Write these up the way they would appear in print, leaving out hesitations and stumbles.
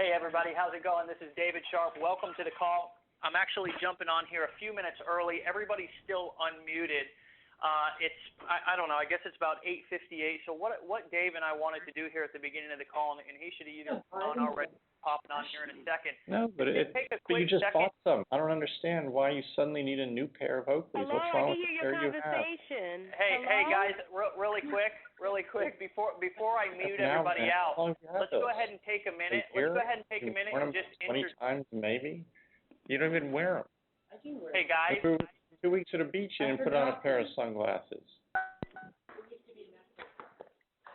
Hey, everybody. How's it going? This is David Sharp. Welcome to the call. I'm actually jumping on here a few minutes early. Everybody's still unmuted. I don't know, I guess it's about 8:58. So what Dave and I wanted to do here at the beginning of the call, and he should have either gone already, popping on here in a second. No, but you just bought some. I don't understand why you suddenly need a new pair of Oakleys. Hello, What's wrong I with hear the pair your you have? conversation. Hey guys, really quick, before I mute everybody out, let's go ahead and take a minute. And just 20 times maybe. You don't even wear them. I do wear them. Hey guys. 2 weeks at the beach, you didn't put on a pair of sunglasses.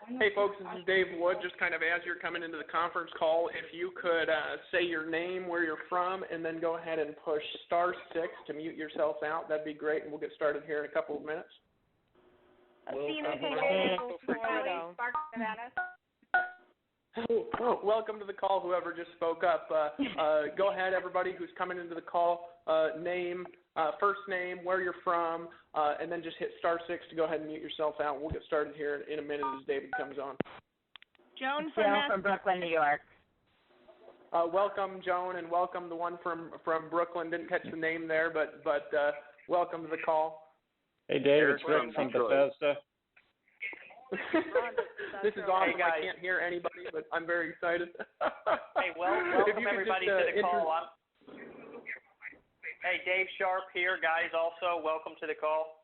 Hey folks, this is Dave Wood. Just kind of as you're coming into the conference call, if you could say your name, where you're from, and then go ahead and push *6 to mute yourself out, that'd be great, and we'll get started here in a couple of minutes. Welcome to the call, whoever just spoke up. Go ahead, everybody who's coming into the call, name, first name, where you're from, and then just hit *6 to go ahead and mute yourself out. We'll get started here in a minute as David comes on. Joan from Brooklyn, New York. Welcome, Joan, and welcome the one from Brooklyn. Didn't catch the name there, but welcome to the call. Hey, Dave, it's Rick from Bethesda. This is awesome. Hey, I can't hear anybody, but I'm very excited. Hey, welcome everybody to the call. Hey, Dave Sharp here, guys. Also, welcome to the call.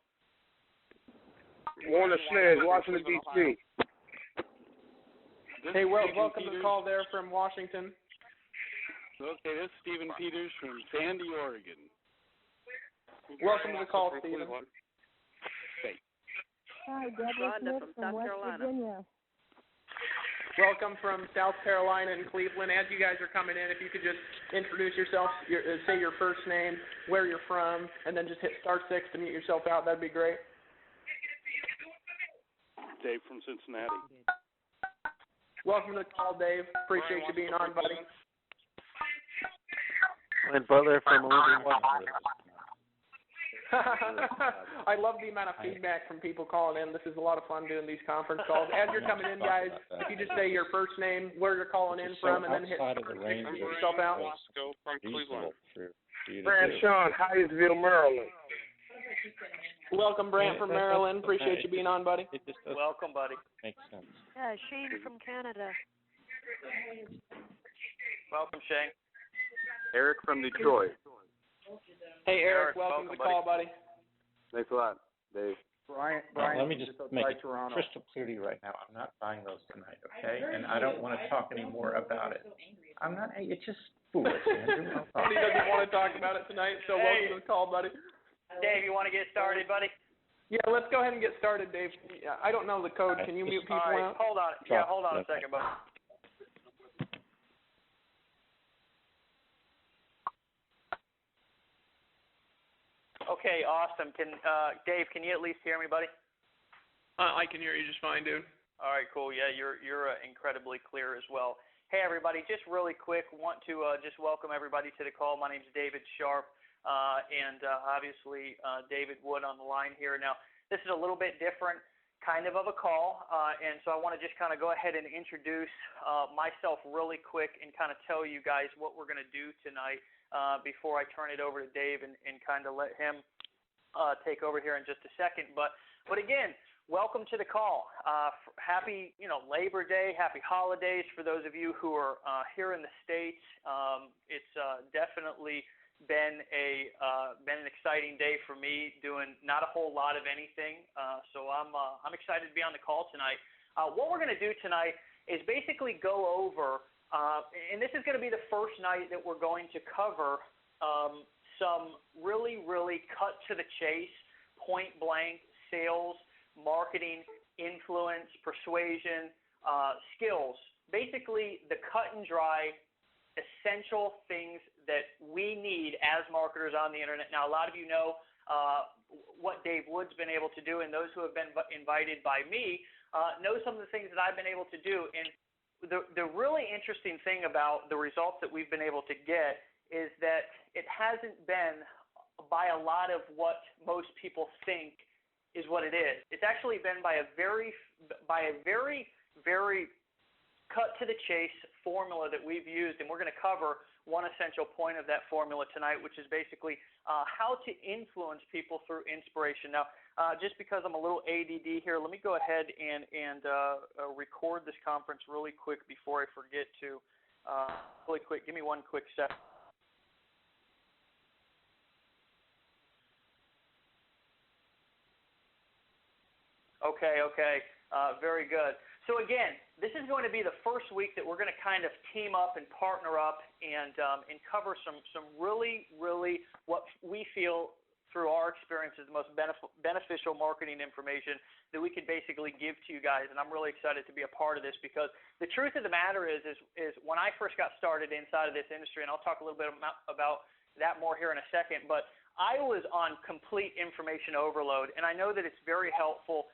Warner Snares, Washington, D.C. Hey, welcome to the call there from Washington. Okay, this is Stephen Peters from Sandy, Oregon. Welcome to the call, Stephen. Hi, Deborah Smith from West Virginia. Welcome from South Carolina and Cleveland. As you guys are coming in, if you could just introduce yourself, say your first name, where you're from, and then just hit *6 to mute yourself out, that'd be great. Dave from Cincinnati. Welcome to the call, Dave. Appreciate you being on, buddy. And Butler from Washington. I love the amount of feedback from people calling in. This is a lot of fun doing these conference calls. As you're coming in, guys, if you just say your first name, where you're calling in from, and then hit yourself out. From Cleveland. Brand Sean, Hyattsville, Maryland. Welcome, Brant from Maryland. Appreciate you being on, buddy. Welcome, buddy. Makes sense. Yeah, Shane from Canada. Welcome, Shane. Eric from Detroit. Hey, Eric, welcome to the call, buddy. Thanks a lot, Dave. Brian, let me just make it crystal clear to you right now. I'm not buying those tonight, okay? And I don't want to talk any more about it. I'm not. It's just foolish, Andrew. He doesn't want to talk about it tonight, so welcome to the call, buddy. Dave, you want to get started, buddy? Yeah, let's go ahead and get started, Dave. I don't know the code. Can you mute people out? Hold on. Yeah, hold on a second, buddy. Okay, awesome. Dave, can you at least hear me, buddy? I can hear you just fine, dude. All right, cool. Yeah, you're incredibly clear as well. Hey, everybody, just really quick, want to just welcome everybody to the call. My name's David Sharp, and obviously David Wood on the line here. Now, this is a little bit different kind of a call, and so I want to just kind of go ahead and introduce myself really quick and kind of tell you guys what we're going to do tonight. Before I turn it over to Dave and kind of let him take over here in just a second. But again, welcome to the call. Happy Labor Day, happy holidays for those of you who are here in the States. It's definitely been an exciting day for me, doing not a whole lot of anything. So I'm excited to be on the call tonight. What we're going to do tonight is basically go over. And this is going to be the first night that we're going to cover some really, really cut to the chase, point blank sales, marketing, influence, persuasion, skills. Basically, the cut and dry, essential things that we need as marketers on the internet. Now, a lot of you know what Dave Wood's been able to do, and those who have been invited by me know some of the things that I've been able to do. And the really interesting thing about the results that we've been able to get is that it hasn't been by a lot of what most people think is what it is. It's actually been by a very, very cut to the chase, formula that we've used, and we're going to cover one essential point of that formula tonight, which is basically how to influence people through inspiration. Now, just because I'm a little ADD here, let me go ahead and record this conference really quick before I forget to. Really quick, give me one quick second. Okay, very good. So again, this is going to be the first week that we're going to kind of team up and partner up and cover some really what we feel through our experience is the most beneficial marketing information that we could basically give to you guys. And I'm really excited to be a part of this because the truth of the matter is when I first got started inside of this industry, and I'll talk a little bit about that more here in a second, but I was on complete information overload, and I know that it's very helpful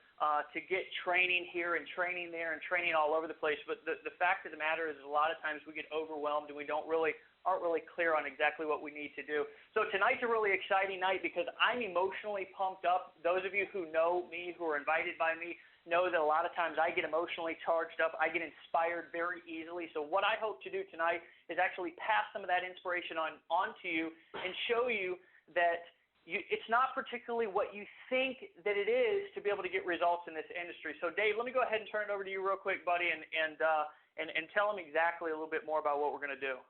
to get training here and training there and training all over the place. But the fact of the matter is a lot of times we get overwhelmed and we aren't really clear on exactly what we need to do. So tonight's a really exciting night because I'm emotionally pumped up. Those of you who know me, who are invited by me, know that a lot of times I get emotionally charged up. I get inspired very easily. So what I hope to do tonight is actually pass some of that inspiration on to you and show you that it's not particularly what you think that it is to be able to get results in this industry. So, Dave, let me go ahead and turn it over to you real quick, buddy, and tell them exactly a little bit more about what we're going to do.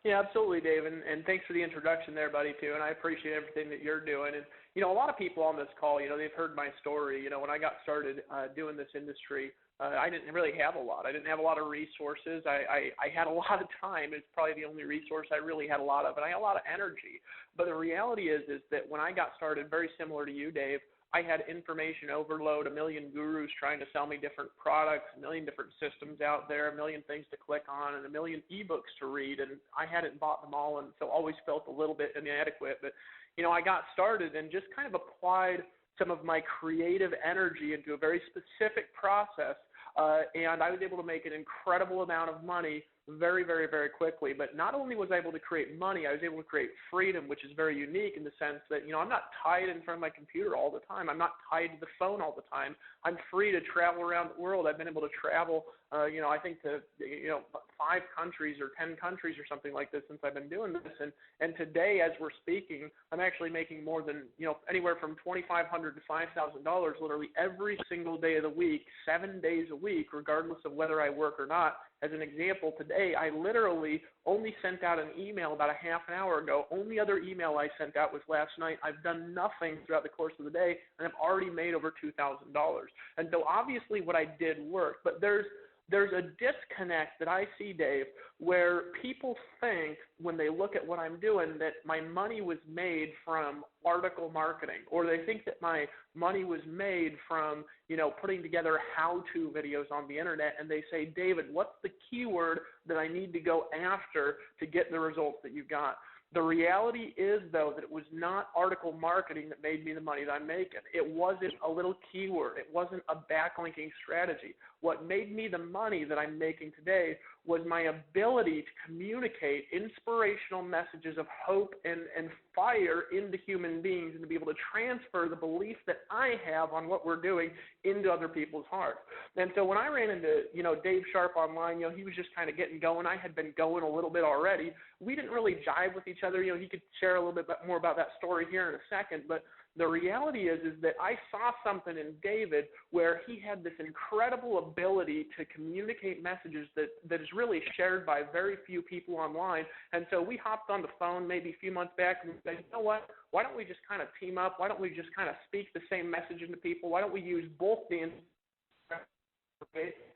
Yeah, absolutely, Dave, and thanks for the introduction there, buddy, too, and I appreciate everything that you're doing. And, a lot of people on this call, they've heard my story. When I got started doing this industry, I didn't really have a lot. I didn't have a lot of resources. I had a lot of time. It's probably the only resource I really had a lot of, and I had a lot of energy. But the reality is that when I got started, very similar to you, Dave, I had information overload, a million gurus trying to sell me different products, a million different systems out there, a million things to click on, and a million ebooks to read, and I hadn't bought them all, and so always felt a little bit inadequate. But, I got started and just kind of applied some of my creative energy into a very specific process, and I was able to make an incredible amount of money very, very, very quickly. But not only was I able to create money, I was able to create freedom, which is very unique in the sense that, I'm not tied in front of my computer all the time. I'm not tied to the phone all the time. I'm free to travel around the world. I've been able to travel, I think to, 5 countries or 10 countries or something like this since I've been doing this. And today, as we're speaking, I'm actually making more than, anywhere from $2,500 to $5,000 literally every single day of the week, 7 days a week, regardless of whether I work or not. As an example, today I literally only sent out an email about a half an hour ago. Only other email I sent out was last night. I've done nothing throughout the course of the day, and I've already made over $2,000. And so obviously what I did worked, but there's a disconnect that I see, Dave, where people think when they look at what I'm doing that my money was made from article marketing, or they think that my money was made from, putting together how-to videos on the internet, and they say, David, what's the keyword that I need to go after to get the results that you got? The reality is, though, that it was not article marketing that made me the money that I'm making. It wasn't a little keyword. It wasn't a backlinking strategy. What made me the money that I'm making today was my ability to communicate inspirational messages of hope and fire into human beings and to be able to transfer the belief that I have on what we're doing into other people's hearts. And so when I ran into, Dave Sharp online, he was just kind of getting going. I had been going a little bit already. We didn't really jive with each other. He could share a little bit more about that story here in a second, but the reality is that I saw something in David where he had this incredible ability to communicate messages that is really shared by very few people online. And so we hopped on the phone maybe a few months back and said, what? Why don't we just kind of team up? Why don't we just kind of speak the same message into people? Why don't we use both the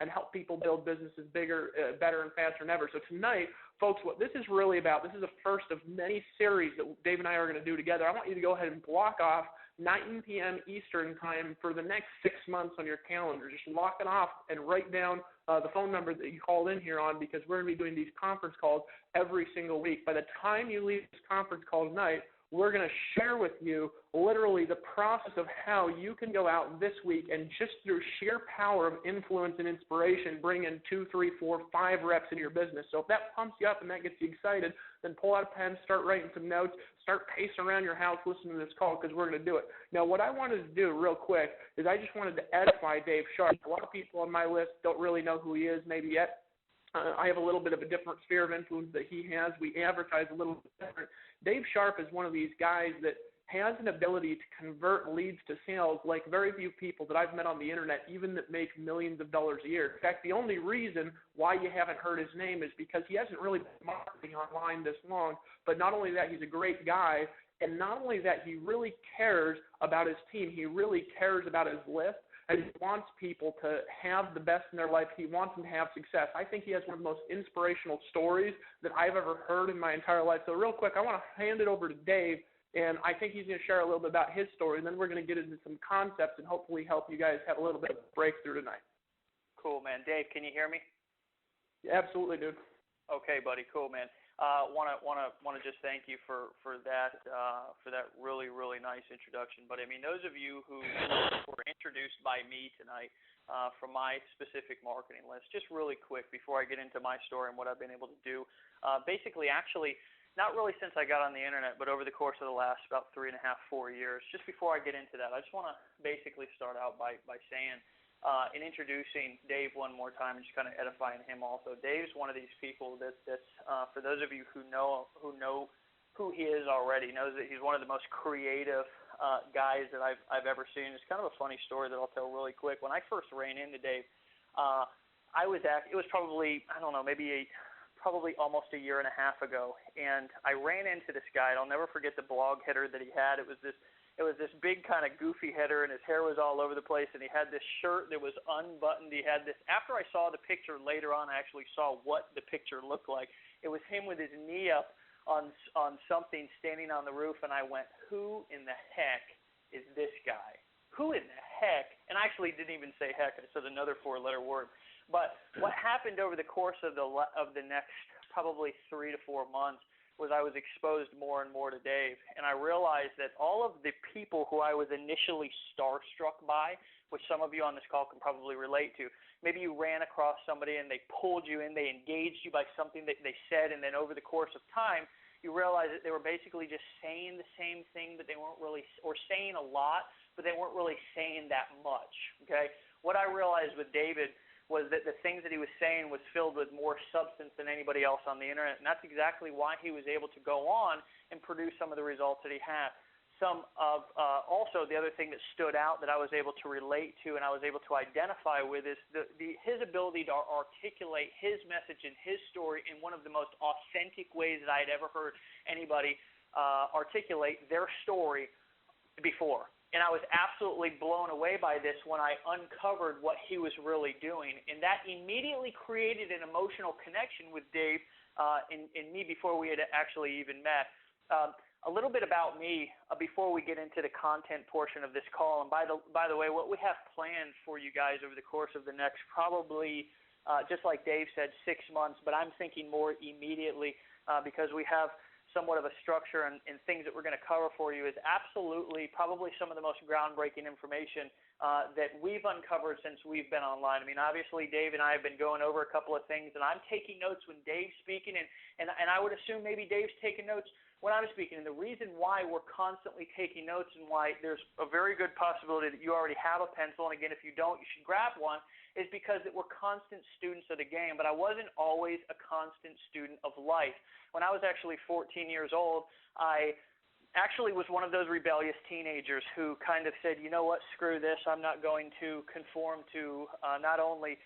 and help people build businesses bigger, better, and faster than ever? So tonight, folks, what this is really about, this is the first of many series that Dave and I are going to do together. I want you to go ahead and block off 9 p.m. Eastern time for the next 6 months on your calendar. Just lock it off and write down the phone number that you called in here on, because we're going to be doing these conference calls every single week. By the time you leave this conference call tonight, we're going to share with you literally the process of how you can go out this week and just through sheer power of influence and inspiration bring in 2, 3, 4, 5 reps in your business. So if that pumps you up and that gets you excited, then pull out a pen, start writing some notes, start pacing around your house listening to this call, because we're going to do it. Now, what I wanted to do real quick is I just wanted to edify Dave Sharp. A lot of people on my list don't really know who he is maybe yet. I have a little bit of a different sphere of influence that he has. We advertise a little bit different. Dave Sharp is one of these guys that has an ability to convert leads to sales like very few people that I've met on the internet, even that make millions of dollars a year. In fact, the only reason why you haven't heard his name is because he hasn't really been marketing online this long. But not only that, he's a great guy, and not only that, he really cares about his team. He really cares about his list, and he wants people to have the best in their life. He wants them to have success. I think he has one of the most inspirational stories that I've ever heard in my entire life. So real quick, I want to hand it over to Dave, and I think he's going to share a little bit about his story, and then we're going to get into some concepts and hopefully help you guys have a little bit of a breakthrough tonight. Cool, man. Dave, can you hear me? Yeah, absolutely, dude. Okay, buddy. Cool, man. Want to just thank you for that really nice introduction. But I mean, those of you who were introduced by me tonight from my specific marketing list, just really quick before I get into my story and what I've been able to do. Basically, actually, not really since I got on the internet, but over the course of the last about 3.5, 4 years. Just before I get into that, I just want to basically start out by saying. In introducing Dave one more time and just kind of edifying him also. Dave's one of these people that's for those of you who know who he is already, knows that he's one of the most creative guys that I've ever seen. It's kind of a funny story that I'll tell really quick. When I first ran into Dave, it was probably, I don't know, probably almost a year and a half ago, and I ran into this guy, and I'll never forget the blog header that he had. It was this big kind of goofy header, and his hair was all over the place, and he had this shirt that was unbuttoned. He had this, after I saw the picture later on, I actually saw what the picture looked like. It was him with his knee up on something standing on the roof, and I went, who in the heck is this guy? Who in the heck? And I actually didn't even say heck. I said another 4-letter word. But what happened over the course of the next probably 3 to 4 months was I was exposed more and more to Dave, and I realized that all of the people who I was initially starstruck by, which some of you on this call can probably relate to, maybe you ran across somebody and they pulled you in, they engaged you by something that they said, and then over the course of time, you realize that they were basically just saying the same thing, but they weren't really, or saying a lot, but they weren't really saying that much, okay? What I realized with David was that the things that he was saying was filled with more substance than anybody else on the internet, and that's exactly why he was able to go on and produce some of the results that he had. Also, the other thing that stood out that I was able to relate to and I was able to identify with is his ability to articulate his message and his story in one of the most authentic ways that I had ever heard anybody articulate their story before. And I was absolutely blown away by this when I uncovered what he was really doing. And that immediately created an emotional connection with Dave and me before we had actually even met. A little bit about me before we get into the content portion of this call. And by the way, what we have planned for you guys over the course of the next probably, just like Dave said, 6 months, but I'm thinking more immediately because we have somewhat of a structure and things that we're going to cover for you is absolutely probably some of the most groundbreaking information that we've uncovered since we've been online. I mean, obviously, Dave and I have been going over a couple of things, and I'm taking notes when Dave's speaking, and I would assume maybe Dave's taking notes when I'm speaking. And the reason why we're constantly taking notes and why there's a very good possibility that you already have a pencil, and again, if you don't, you should grab one, is because that we're constant students of the game. But I wasn't always a constant student of life. When I was actually 14 years old, I actually was one of those rebellious teenagers who kind of said, you know what, screw this, I'm not going to conform to not only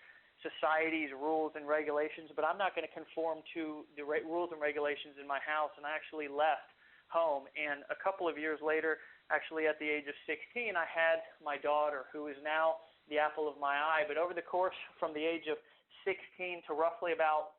society's rules and regulations, but I'm not going to conform to the rules and regulations in my house, and I actually left home. And a couple of years later, actually at the age of 16, I had my daughter, who is now the apple of my eye. But over the course from the age of 16 to roughly about,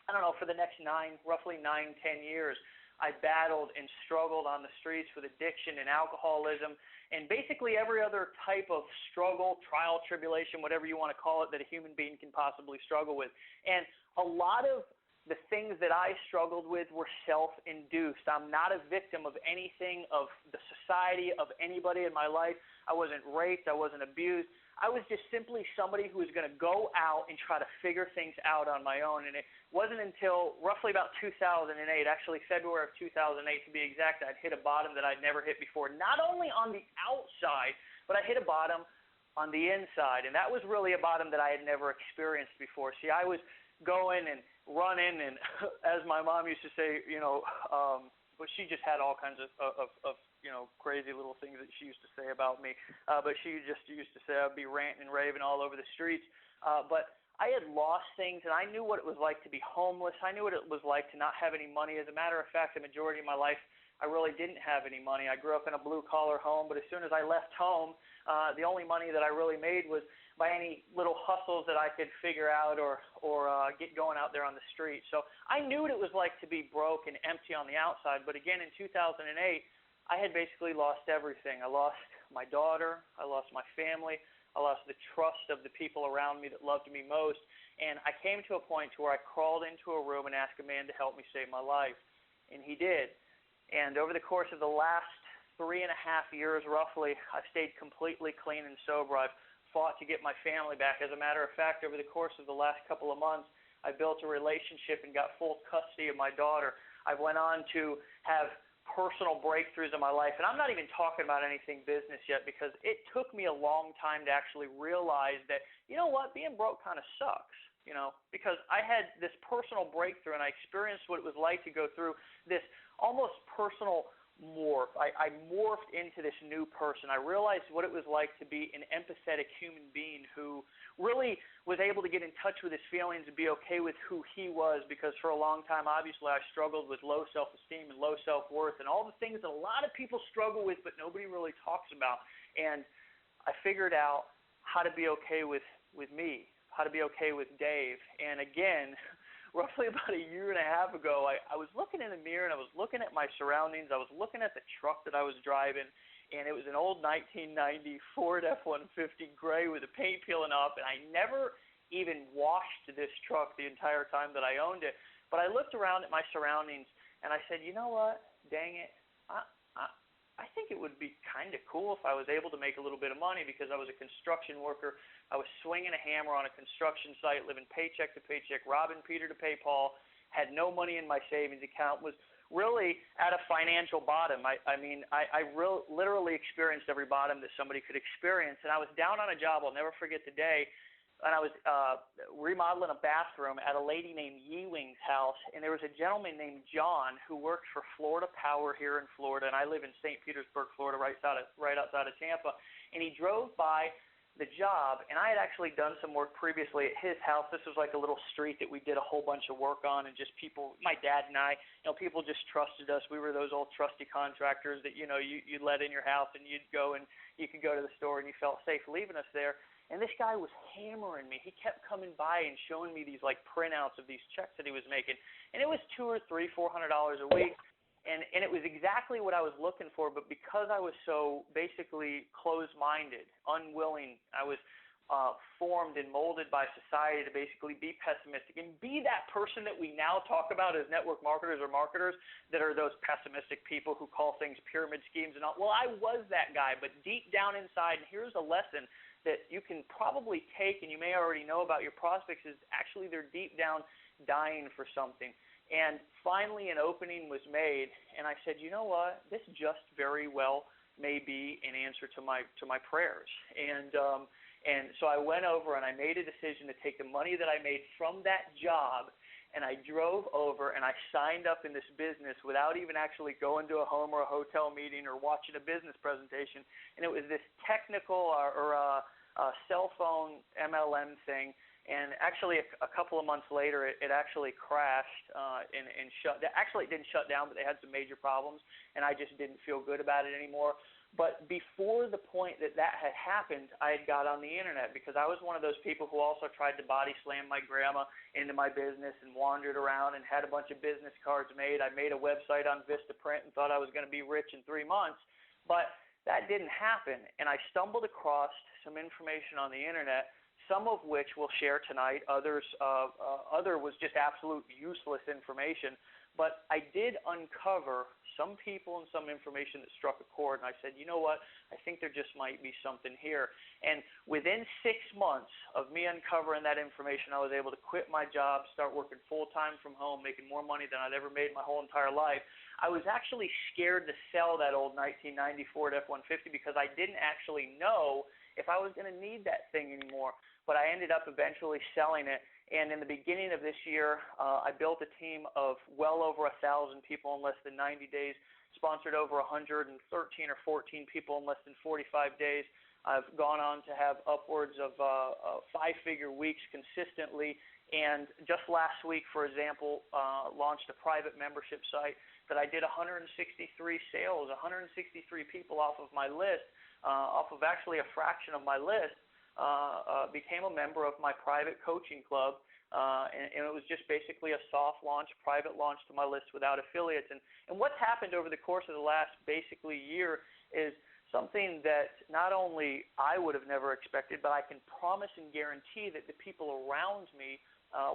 I don't know, for the next roughly 9, 10 years, I battled and struggled on the streets with addiction and alcoholism and basically every other type of struggle, trial, tribulation, whatever you want to call it, that a human being can possibly struggle with. And a lot of the things that I struggled with were self-induced. I'm not a victim of anything, of the society, of anybody in my life. I wasn't raped. I wasn't abused. I was just simply somebody who was going to go out and try to figure things out on my own. And it wasn't until roughly about 2008, actually February of 2008 to be exact, I'd hit a bottom that I'd never hit before, not only on the outside, but I hit a bottom on the inside. And that was really a bottom that I had never experienced before. See, I was going and running, and as my mom used to say, but she just had all kinds of crazy little things that she used to say about me. But she just used to say I'd be ranting and raving all over the streets. But I had lost things, and I knew what it was like to be homeless. I knew what it was like to not have any money. As a matter of fact, the majority of my life, I really didn't have any money. I grew up in a blue-collar home, but as soon as I left home, the only money that I really made was by any little hustles that I could figure out or get going out there on the street. So I knew what it was like to be broke and empty on the outside. But again, in 2008, I had basically lost everything. I lost my daughter. I lost my family. I lost the trust of the people around me that loved me most. And I came to a point to where I crawled into a room and asked a man to help me save my life. And he did. And over the course of the last 3.5 years, roughly, I've stayed completely clean and sober. I've fought to get my family back. As a matter of fact, over the course of the last couple of months, I built a relationship and got full custody of my daughter. I went on to have personal breakthroughs in my life, and I'm not even talking about anything business yet, because it took me a long time to actually realize that, you know what, being broke kind of sucks, because I had this personal breakthrough, and I experienced what it was like to go through this almost personal morph. I morphed into this new person. I realized what it was like to be an empathetic human being who really was able to get in touch with his feelings and be okay with who he was, because for a long time, obviously, I struggled with low self-esteem and low self-worth and all the things that a lot of people struggle with but nobody really talks about. And I figured out how to be okay with me, how to be okay with Dave. And again, roughly about 1.5 years ago, I was looking in the mirror and I was looking at my surroundings. I was looking at the truck that I was driving, and it was an old 1990 Ford F-150 gray with the paint peeling off, and I never even washed this truck the entire time that I owned it. But I looked around at my surroundings and I said, you know what, dang it, I think it would be kind of cool if I was able to make a little bit of money, because I was a construction worker. I was swinging a hammer on a construction site, living paycheck to paycheck, robbing Peter to pay Paul, had no money in my savings account, was really at a financial bottom. I literally experienced every bottom that somebody could experience, and I was down on a job, I'll never forget the day, and I was remodeling a bathroom at a lady named Ewing's house, and there was a gentleman named John who worked for Florida Power here in Florida, and I live in St. Petersburg, Florida, right outside of Tampa, and he drove by the job, and I had actually done some work previously at his house. This was like a little street that we did a whole bunch of work on, and just people, my dad and I, people just trusted us. We were those old trusty contractors that, you'd let in your house, and you'd go and you could go to the store, and you felt safe leaving us there. And this guy was hammering me. He kept coming by and showing me these like printouts of these checks that he was making, and it was $200 or $300, $400 a week, and it was exactly what I was looking for. But because I was so basically closed-minded, unwilling, I was formed and molded by society to basically be pessimistic and be that person that we now talk about as network marketers or marketers that are those pessimistic people who call things pyramid schemes and all. Well, I was that guy, but deep down inside, and here's a lesson that you can probably take, and you may already know about your prospects, is actually they're deep down dying for something. And finally an opening was made, and I said, you know what, this just very well may be an answer to my prayers. And so I went over and I made a decision to take the money that I made from that job, and I drove over and I signed up in this business without even actually going to a home or a hotel meeting or watching a business presentation. And it was this technical cell phone MLM thing. And actually, a couple of months later, it actually crashed and shut. Actually, it didn't shut down, but they had some major problems, and I just didn't feel good about it anymore. But before the point that had happened, I had got on the internet, because I was one of those people who also tried to body slam my grandma into my business and wandered around and had a bunch of business cards made. I made a website on Vistaprint and thought I was going to be rich in 3 months, but that didn't happen. And I stumbled across some information on the internet, some of which we'll share tonight. Other was just absolute useless information. But I did uncover some people and some information that struck a chord, and I said, you know what, I think there just might be something here. And within 6 months of me uncovering that information, I was able to quit my job, start working full-time from home, making more money than I'd ever made my whole entire life. I was actually scared to sell that old 1990 Ford F-150 because I didn't actually know if I was going to need that thing anymore. But I ended up eventually selling it, And in the beginning of this year, I built a team of well over 1,000 people in less than 90 days, sponsored over 113 or 14 people in less than 45 days. I've gone on to have upwards of 5-figure weeks consistently. And just last week, for example, launched a private membership site that I did 163 sales, 163 people off of my list, off of actually a fraction of my list, became a member of my private coaching club, and it was just basically a soft launch, private launch to my list without affiliates. And what's happened over the course of the last basically year is something that not only I would have never expected, but I can promise and guarantee that the people around me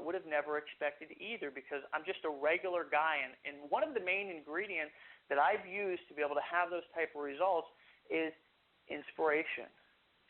would have never expected either, because I'm just a regular guy. And one of the main ingredients that I've used to be able to have those type of results is inspiration.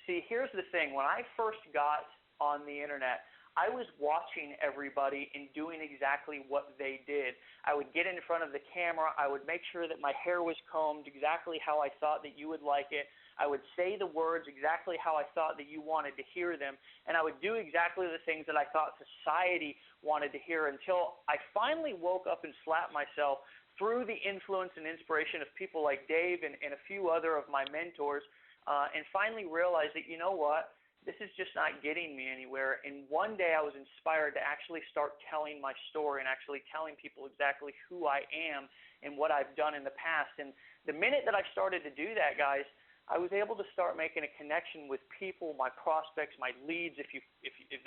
See, here's the thing. When I first got on the internet, I was watching everybody and doing exactly what they did. I would get in front of the camera. I would make sure that my hair was combed exactly how I thought that you would like it. I would say the words exactly how I thought that you wanted to hear them. And I would do exactly the things that I thought society wanted to hear, until I finally woke up and slapped myself through the influence and inspiration of people like Dave and a few other of my mentors, and finally realized that, you know what, this is just not getting me anywhere. And one day I was inspired to actually start telling my story and actually telling people exactly who I am and what I've done in the past. And the minute that I started to do that, guys, I was able to start making a connection with people, my prospects, my leads, if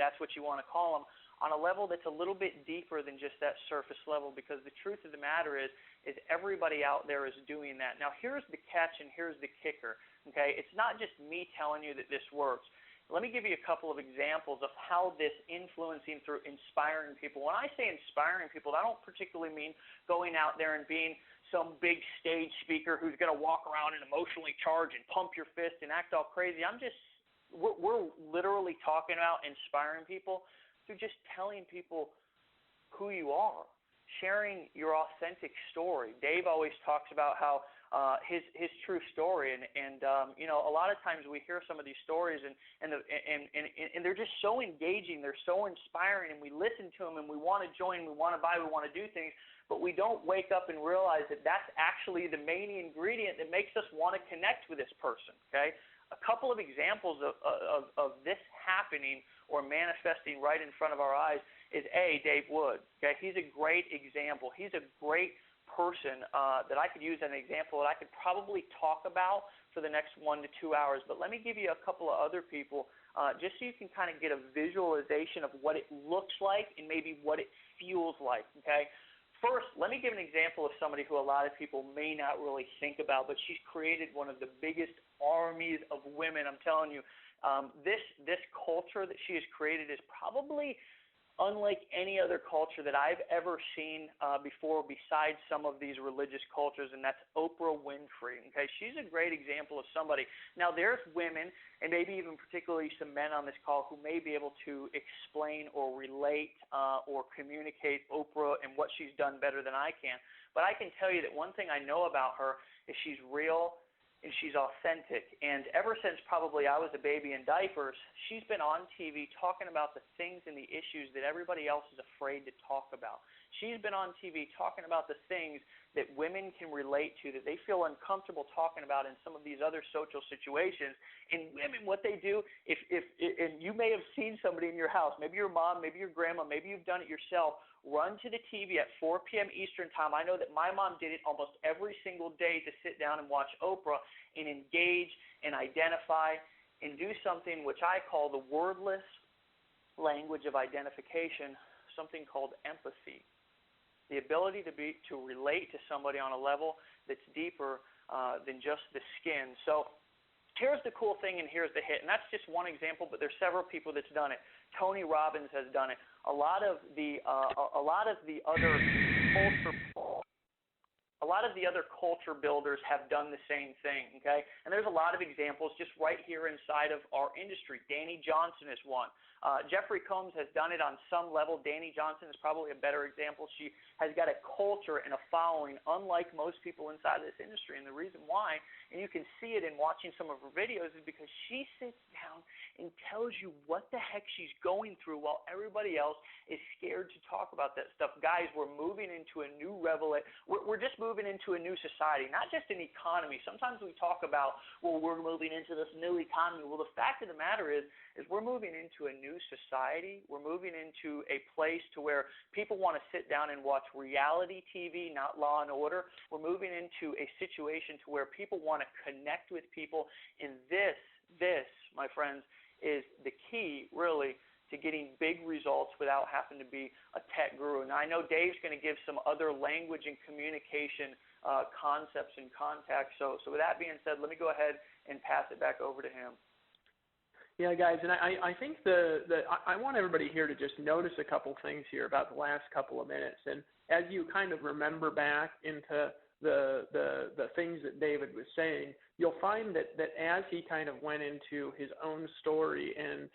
that's what you want to call them, on a level that's a little bit deeper than just that surface level, because the truth of the matter is everybody out there is doing that. Now, here's the catch and here's the kicker, okay? It's not just me telling you that this works. Let me give you a couple of examples of how this influencing through inspiring people. When I say inspiring people, I don't particularly mean going out there and being some big stage speaker who's going to walk around and emotionally charge and pump your fist and act all crazy. We're literally talking about inspiring people through just telling people who you are, sharing your authentic story. Dave always talks about how his true story, and you know, a lot of times we hear some of these stories and they're just so engaging, they're so inspiring, and we listen to them and we want to join, we want to buy, we want to do things, but we don't wake up and realize that that's actually the main ingredient that makes us want to connect with this person. Okay, a couple of examples of this happening or manifesting right in front of our eyes is Dave Wood. Okay, he's a great example. He's a great person that I could use as an example that I could probably talk about for the next 1 to 2 hours. But let me give you a couple of other people just so you can kind of get a visualization of what it looks like and maybe what it feels like. Okay. First, let me give an example of somebody who a lot of people may not really think about, but she's created one of the biggest armies of women. I'm telling you, this culture that she has created is probably unlike any other culture that I've ever seen before, besides some of these religious cultures, and that's Oprah Winfrey. Okay, she's a great example of somebody. Now, there's women, and maybe even particularly some men on this call, who may be able to explain or relate or communicate Oprah and what she's done better than I can. But I can tell you that one thing I know about her is she's real and she's authentic. And ever since probably I was a baby in diapers, she's been on TV talking about the things and the issues that everybody else is afraid to talk about. She's been on TV talking about the things that women can relate to, that they feel uncomfortable talking about in some of these other social situations. And women, what they do, and you may have seen somebody in your house, maybe your mom, maybe your grandma, maybe you've done it yourself, run to the TV at 4 p.m. Eastern time. I know that my mom did it almost every single day to sit down and watch Oprah and engage and identify and do something which I call the wordless language of identification, something called empathy. The ability to relate to somebody on a level that's deeper than just the skin. So here's the cool thing and here's the hit. And that's just one example, but there's several people that's done it. Tony Robbins has done it. A lot of the other lot of the other culture builders have done the same thing, okay? And there's a lot of examples just right here inside of our industry. Danny Johnson is one. Jeffrey Combs has done it on some level. Danny Johnson is probably a better example. She has got a culture and a following unlike most people inside of this industry. And the reason why, and you can see it in watching some of her videos, is because she sits down and tells you what the heck she's going through while everybody else is scared to talk about that stuff. Guys, we're moving into a new we're just moving into a new society, not just an economy. Sometimes we talk about, well, we're moving into this new economy. Well, the fact of the matter is we're moving into a new society. We're moving into a place to where people want to sit down and watch reality TV, not Law and Order. We're moving into a situation to where people want to connect with people, and this, my friends, is the key, really, to getting big results without having to be a tech guru. Now, I know Dave's going to give some other language and communication concepts and contacts. So with that being said, let me go ahead and pass it back over to him. Yeah, guys, and I think I want everybody here to just notice a couple things here about the last couple of minutes. And as you kind of remember back into the things that David was saying, you'll find that as he kind of went into his own story and,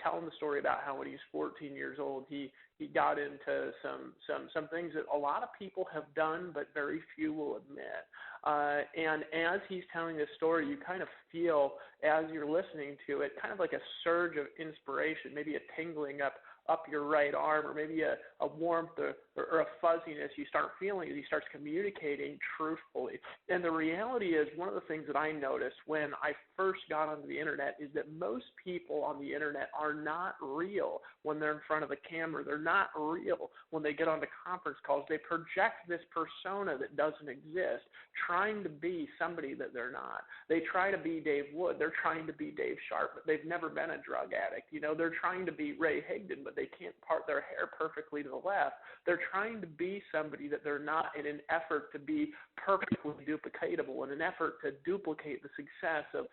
telling the story about how when he was 14 years old, he got into some things that a lot of people have done, but very few will admit. And as he's telling this story, you kind of feel, as you're listening to it, kind of like a surge of inspiration, maybe a tingling up your right arm, or maybe a warmth or a fuzziness you start feeling as he starts communicating truthfully. And the reality is, one of the things that I noticed when I first got onto the internet is that most people on the internet are not real when they're in front of a camera. They're not real when they get onto conference calls. They project this persona that doesn't exist, trying to be somebody that they're not. They try to be Dave Wood. They're trying to be Dave Sharp, but they've never been a drug addict. They're trying to be Ray Higdon, but they can't part their hair perfectly to the left. They're trying to be somebody that they're not in an effort to be perfectly duplicatable, in an effort to duplicate the success of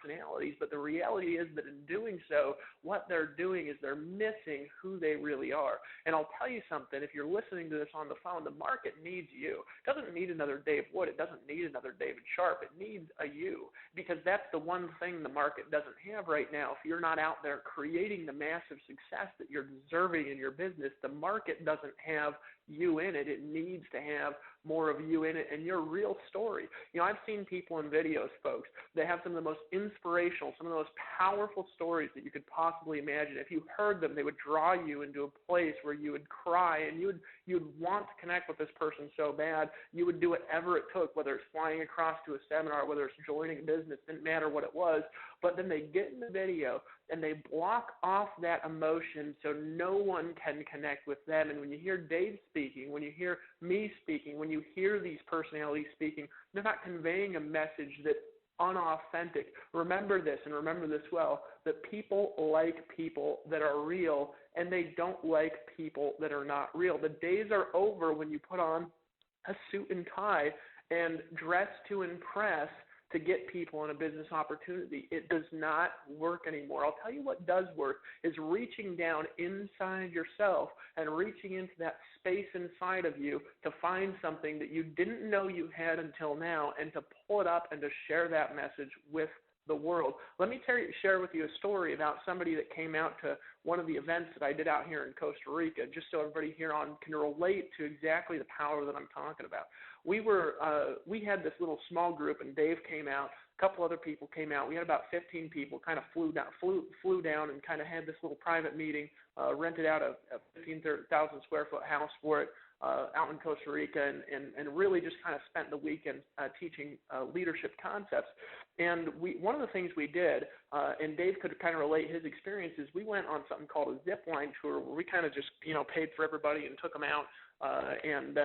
personalities. But the reality is that in doing so, what they're doing is they're missing who they really are. And I'll tell you something, if you're listening to this on the phone, the market needs you. It doesn't need another Dave Wood. It doesn't need another David Sharp. It needs a you, because that's the one thing the market doesn't have right now. If you're not out there creating the massive success that you're deserving in your business, the market doesn't have you in it. It needs to have more of you in it and your real story. I've seen people in videos, folks, that have some of the most inspirational, some of the most powerful stories that you could possibly imagine. If you heard them, they would draw you into a place where you would cry and you'd want to connect with this person so bad. You would do whatever it took, whether it's flying across to a seminar, whether it's joining a business, didn't matter what it was. But then they get in the video and they block off that emotion so no one can connect with them. And when you hear Dave speaking, when you hear me speaking, when you hear these personalities speaking, they're not conveying a message that's unauthentic. Remember this, and remember this well, that people like people that are real, and they don't like people that are not real. The days are over when you put on a suit and tie and dress to impress to get people in a business opportunity. It does not work anymore. I'll tell you what does work is reaching down inside yourself and reaching into that space inside of you to find something that you didn't know you had until now, and to pull it up and to share that message with the world. Let me share with you a story about somebody that came out to one of the events that I did out here in Costa Rica, just so everybody here on can relate to exactly the power that I'm talking about. We had this little small group, and Dave came out. A couple other people came out. We had about 15 people. Kind of flew down, and kind of had this little private meeting. Rented out a 15,000 square foot house for it. Out in Costa Rica, and really just kind of spent the weekend teaching leadership concepts. And one of the things we did, and Dave could kind of relate his experiences, we went on something called a zip line tour, where we kind of just paid for everybody and took them out and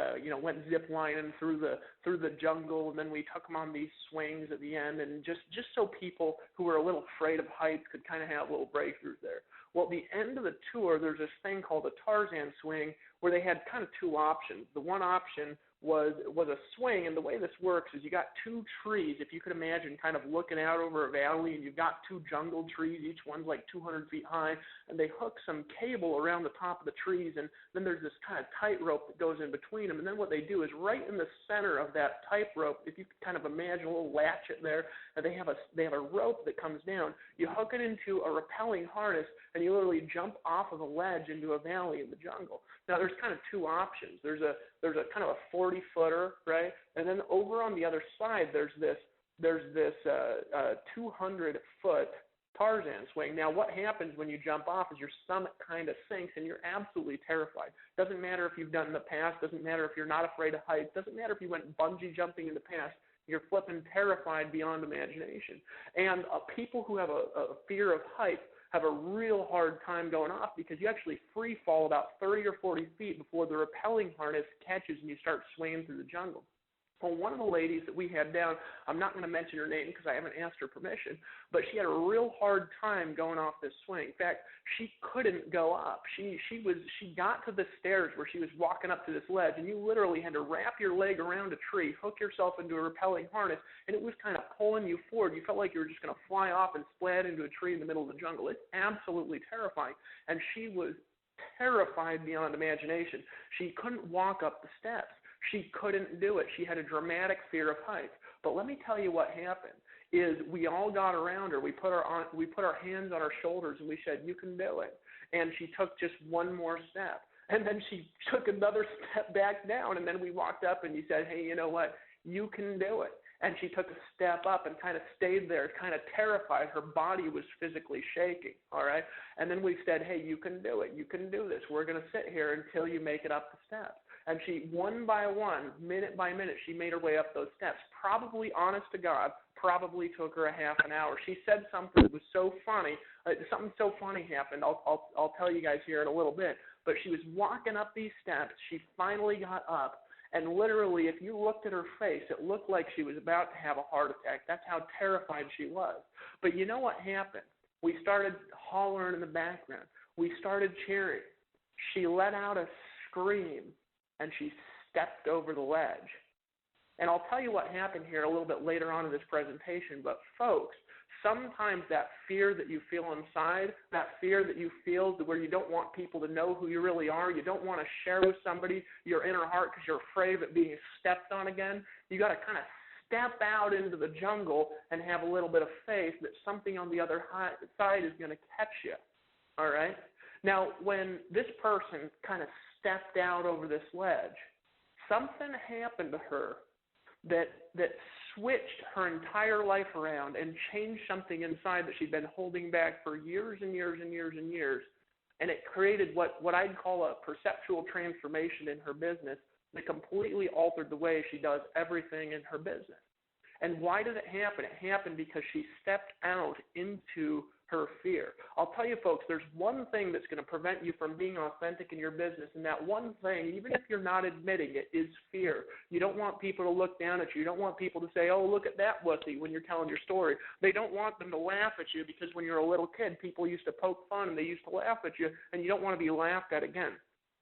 went zip lining through the jungle, and then we took them on these swings at the end, and just so people who were a little afraid of heights could kind of have little breakthroughs there. Well, at the end of the tour, there's this thing called a Tarzan swing, where they had kind of two options. The one option was a swing, and the way this works is you got two trees, if you could imagine kind of looking out over a valley, and you've got two jungle trees, each one's like 200 feet high, and they hook some cable around the top of the trees, and then there's this kind of tightrope that goes in between them, and then what they do is right in the center of that tightrope, if you could kind of imagine a little latchet there, and they have a rope that comes down, you hook it into a rappelling harness, and you literally jump off of a ledge into a valley in the jungle. Now, there's kind of two options. There's a kind of a 40-footer, right? And then over on the other side, there's this 200-foot Tarzan swing. Now, what happens when you jump off is your stomach kind of sinks, and you're absolutely terrified. Doesn't matter if you've done it in the past. Doesn't matter if you're not afraid of heights. Doesn't matter if you went bungee jumping in the past. You're flipping terrified beyond imagination. And people who have a fear of heights have a real hard time going off because you actually free fall about 30 or 40 feet before the rappelling harness catches and you start swaying through the jungle. Well, one of the ladies that we had down, I'm not going to mention her name because I haven't asked her permission, but she had a real hard time going off this swing. In fact, she couldn't go up. She got to the stairs where she was walking up to this ledge, and you literally had to wrap your leg around a tree, hook yourself into a rappelling harness, and it was kind of pulling you forward. You felt like you were just going to fly off and splat into a tree in the middle of the jungle. It's absolutely terrifying, and she was terrified beyond imagination. She couldn't walk up the steps. She couldn't do it. She had a dramatic fear of heights. But let me tell you what happened is we all got around her. We put our hands on her shoulders, and we said, "You can do it." And she took just one more step. And then she took another step back down, and then we walked up, and you said, "Hey, you know what? You can do it." And she took a step up and kind of stayed there, kind of terrified. Her body was physically shaking, all right? And then we said, "Hey, you can do it. You can do this. We're going to sit here until you make it up the steps." And she, one by one, minute by minute, she made her way up those steps. Probably, honest to God, probably took her a half an hour. She said something that was so funny. Something so funny happened. I'll tell you guys here in a little bit. But she was walking up these steps. She finally got up. And literally, if you looked at her face, it looked like she was about to have a heart attack. That's how terrified she was. But you know what happened? We started hollering in the background. We started cheering. She let out a scream, and she stepped over the ledge. And I'll tell you what happened here a little bit later on in this presentation, but folks, sometimes that fear that you feel inside, that fear that you feel where you don't want people to know who you really are, you don't want to share with somebody your inner heart because you're afraid of it being stepped on again, you got to kind of step out into the jungle and have a little bit of faith that something on the other side is going to catch you, all right? Now, when this person kind of stepped out over this ledge, something happened to her that switched her entire life around and changed something inside that she'd been holding back for years and years and years and years. And it created what I'd call a perceptual transformation in her business that completely altered the way she does everything in her business. And why did it happen? It happened because she stepped out into her fear. I'll tell you, folks, there's one thing that's going to prevent you from being authentic in your business, and that one thing, even if you're not admitting it, is fear. You don't want people to look down at you. You don't want people to say, "Oh, look at that wussy," when you're telling your story. They don't want them to laugh at you because when you're a little kid, people used to poke fun and they used to laugh at you, and you don't want to be laughed at again.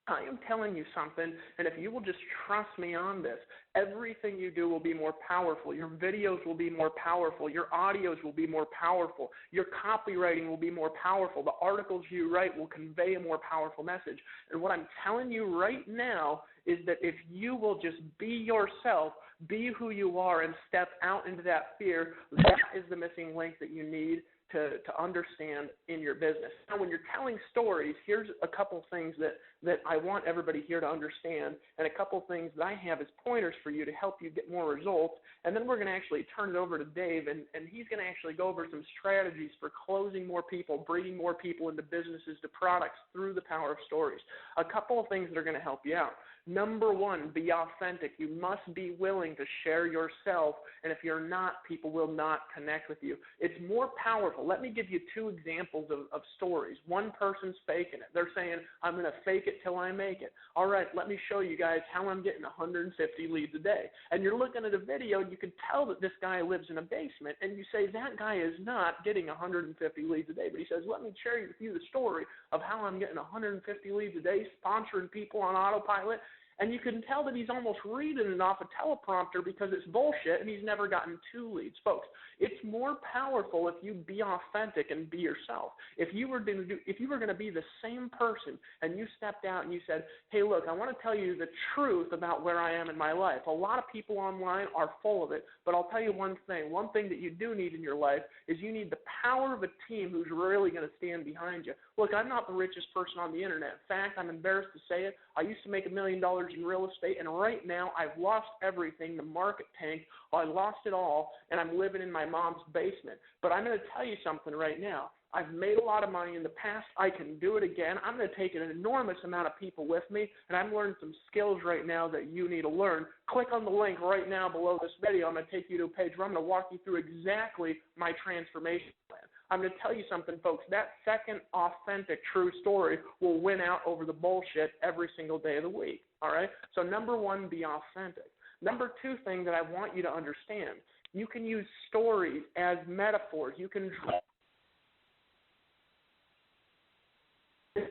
I am telling you something, and if you will just trust me on this, everything you do will be more powerful. Your videos will be more powerful. Your audios will be more powerful. Your copywriting will be more powerful. The articles you write will convey a more powerful message. And what I'm telling you right now is that if you will just be yourself, be who you are, and step out into that fear, that is the missing link that you need to understand in your business. Now, when you're telling stories, here's a couple things that I want everybody here to understand, and a couple things that I have as pointers for you to help you get more results. And then we're going to actually turn it over to Dave, and he's going to actually go over some strategies for closing more people, bringing more people into businesses to products through the power of stories. A couple of things that are going to help you out. Number one, be authentic. You must be willing to share yourself, and if you're not, people will not connect with you. It's more powerful. Let me give you two examples of stories. One person's faking it. They're saying, "I'm going to fake it till I make it." All right, let me show you guys how I'm getting 150 leads a day. And you're looking at a video, and you can tell that this guy lives in a basement, and you say, that guy is not getting 150 leads a day. But he says, "Let me share with you the story of how I'm getting 150 leads a day, sponsoring people on autopilot." And you can tell that he's almost reading it off a teleprompter because it's bullshit and he's never gotten 2 leads. Folks, it's more powerful if you be authentic and be yourself. If you were going to be the same person and you stepped out and you said, hey, look, I want to tell you the truth about where I am in my life. A lot of people online are full of it, but I'll tell you one thing. One thing that you do need in your life is you need the power of a team who's really going to stand behind you. Look, I'm not the richest person on the internet. In fact, I'm embarrassed to say it. I used to make $1 million in real estate, and right now I've lost everything. The market tanked. I lost it all, and I'm living in my mom's basement. But I'm going to tell you something right now. I've made a lot of money in the past. I can do it again. I'm going to take an enormous amount of people with me, and I'm learning some skills right now that you need to learn. Click on the link right now below this video. I'm going to take you to a page where I'm going to walk you through exactly my transformation plan. I'm going to tell you something, folks. That second, authentic, true story will win out over the bullshit every single day of the week. All right? So number one, be authentic. Number two thing that I want you to understand, you can use stories as metaphors. You can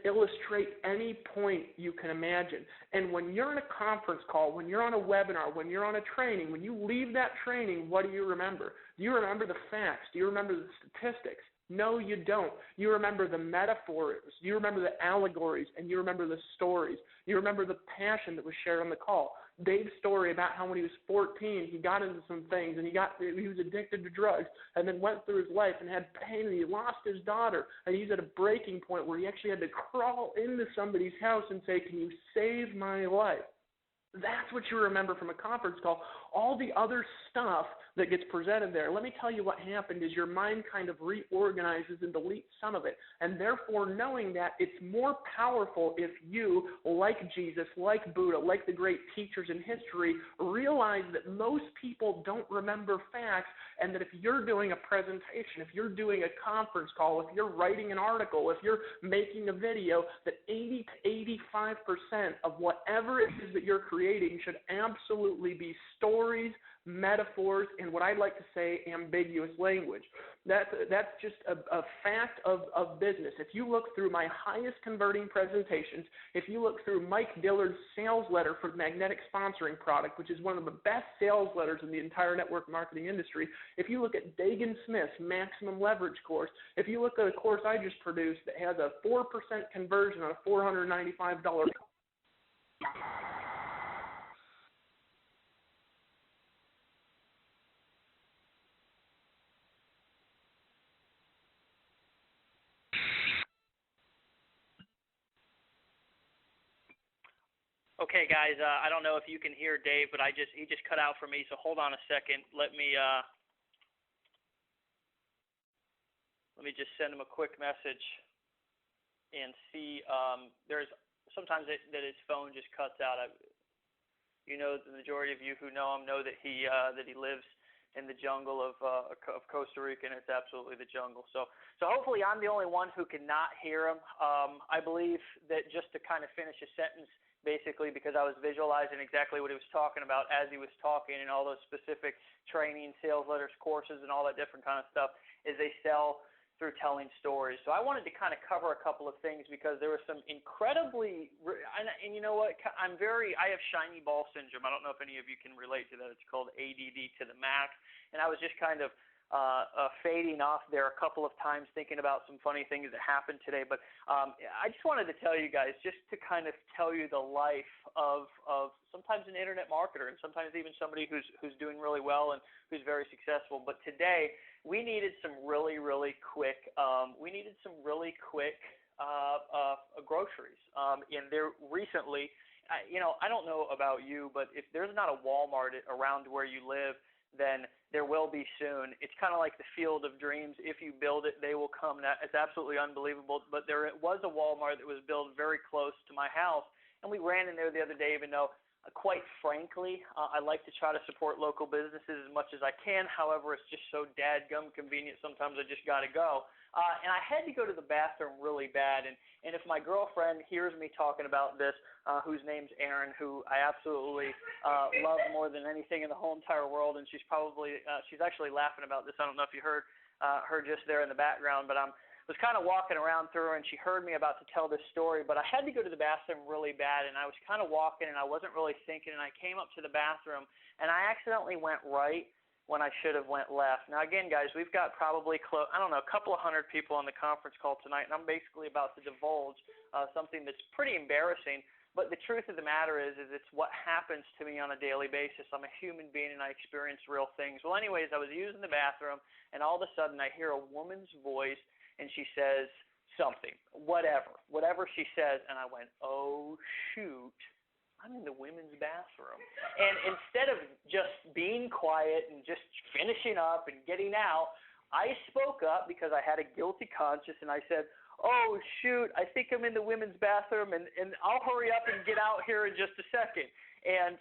illustrate any point you can imagine. And when you're in a conference call, when you're on a webinar, when you're on a training, when you leave that training, what do you remember? Do you remember the facts? Do you remember the statistics? No, you don't. You remember the metaphors. You remember the allegories, and you remember the stories. You remember the passion that was shared on the call. Dave's story about how when he was 14, he got into some things, and he was addicted to drugs, and then went through his life and had pain, and he lost his daughter, and he's at a breaking point where he actually had to crawl into somebody's house and say, can you save my life? That's what you remember from a conference call. All the other stuff that gets presented there, let me tell you what happened is your mind kind of reorganizes and deletes some of it. And therefore, knowing that, it's more powerful if you, like Jesus, like Buddha, like the great teachers in history, realize that most people don't remember facts, and that if you're doing a presentation, if you're doing a conference call, if you're writing an article, if you're making a video, that 80 to 85% of whatever it is that you're creating should absolutely be stories, metaphors, and what I'd like to say, ambiguous language. That's just a fact of business. If you look through my highest converting presentations, if you look through Mike Dillard's sales letter for the magnetic sponsoring product, which is one of the best sales letters in the entire network marketing industry, if you look at Dagan Smith's maximum leverage course, if you look at a course I just produced that has a 4% conversion on a $495 Okay, guys, I don't know if you can hear Dave, but he just cut out for me, so hold on a second. Let me just send him a quick message and see. There's sometimes that his phone just cuts out. The majority of you who know him know that he lives in the jungle of Costa Rica, and it's absolutely the jungle. So hopefully I'm the only one who cannot hear him. I believe that just to kind of finish a sentence, basically because I was visualizing exactly what he was talking about as he was talking, and all those specific training, sales letters, courses, and all that different kind of stuff, is they sell through telling stories. So I wanted to kind of cover a couple of things because there was some incredibly, and you know what, I have shiny ball syndrome. I don't know if any of you can relate to that. It's called ADD to the max, and I was just kind of fading off there a couple of times thinking about some funny things that happened today. But I just wanted to tell you guys, just to kind of tell you the life of sometimes an internet marketer and sometimes even somebody who's doing really well and who's very successful. But today we needed some really quick groceries. And there recently, I don't know about you, but if there's not a Walmart around where you live, then there will be soon. It's kind of like the field of dreams. If you build it, they will come. It's absolutely unbelievable. But there was a Walmart that was built very close to my house, and we ran in there the other day, even though, quite frankly, I like to try to support local businesses as much as I can. However, it's just so dadgum convenient. Sometimes I just got to go. And I had to go to the bathroom really bad. And if my girlfriend hears me talking about this, whose name's Erin, who I absolutely love more than anything in the whole entire world, and she's actually laughing about this. I don't know if you heard her just there in the background, but I'm was kind of walking around through her, and she heard me about to tell this story, but I had to go to the bathroom really bad, and I was kind of walking, and I wasn't really thinking, and I came up to the bathroom, and I accidentally went right when I should have went left. Now, again, guys, we've got probably, a couple of hundred people on the conference call tonight, and I'm basically about to divulge something that's pretty embarrassing. But the truth of the matter is it's what happens to me on a daily basis. I'm a human being, and I experience real things. Well, anyways, I was using the bathroom, and all of a sudden I hear a woman's voice, and she says something, whatever she says, and I went, oh, shoot, I'm in the women's bathroom. And instead of just being quiet and just finishing up and getting out, I spoke up because I had a guilty conscience, and I said, oh, shoot, I think I'm in the women's bathroom, and I'll hurry up and get out here in just a second. And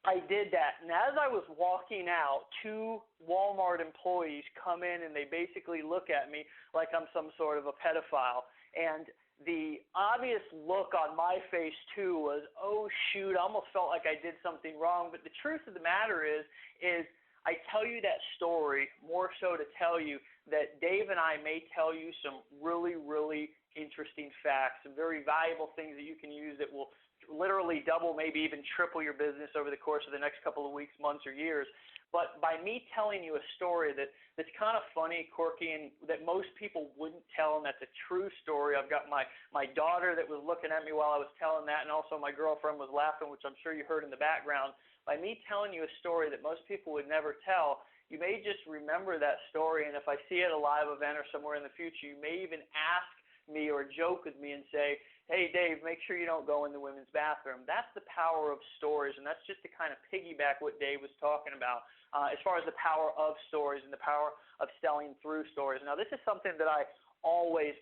I did that. And as I was walking out, 2 Walmart employees come in, and they basically look at me like I'm some sort of a pedophile. And the obvious look on my face, too, was, oh, shoot, I almost felt like I did something wrong. But the truth of the matter is I tell you that story more so to tell you that Dave and I may tell you some really, really interesting facts, some very valuable things that you can use that will literally double, maybe even triple your business over the course of the next couple of weeks, months, or years. But by me telling you a story that's kind of funny, quirky, and that most people wouldn't tell, and that's a true story. I've got my daughter that was looking at me while I was telling that, and also my girlfriend was laughing, which I'm sure you heard in the background. By me telling you a story that most people would never tell, you may just remember that story, and if I see it at a live event or somewhere in the future, you may even ask me or joke with me and say, hey, Dave, make sure you don't go in the women's bathroom. That's the power of stories, and that's just to kind of piggyback what Dave was talking about as far as the power of stories and the power of selling through stories. Now, this is something that I always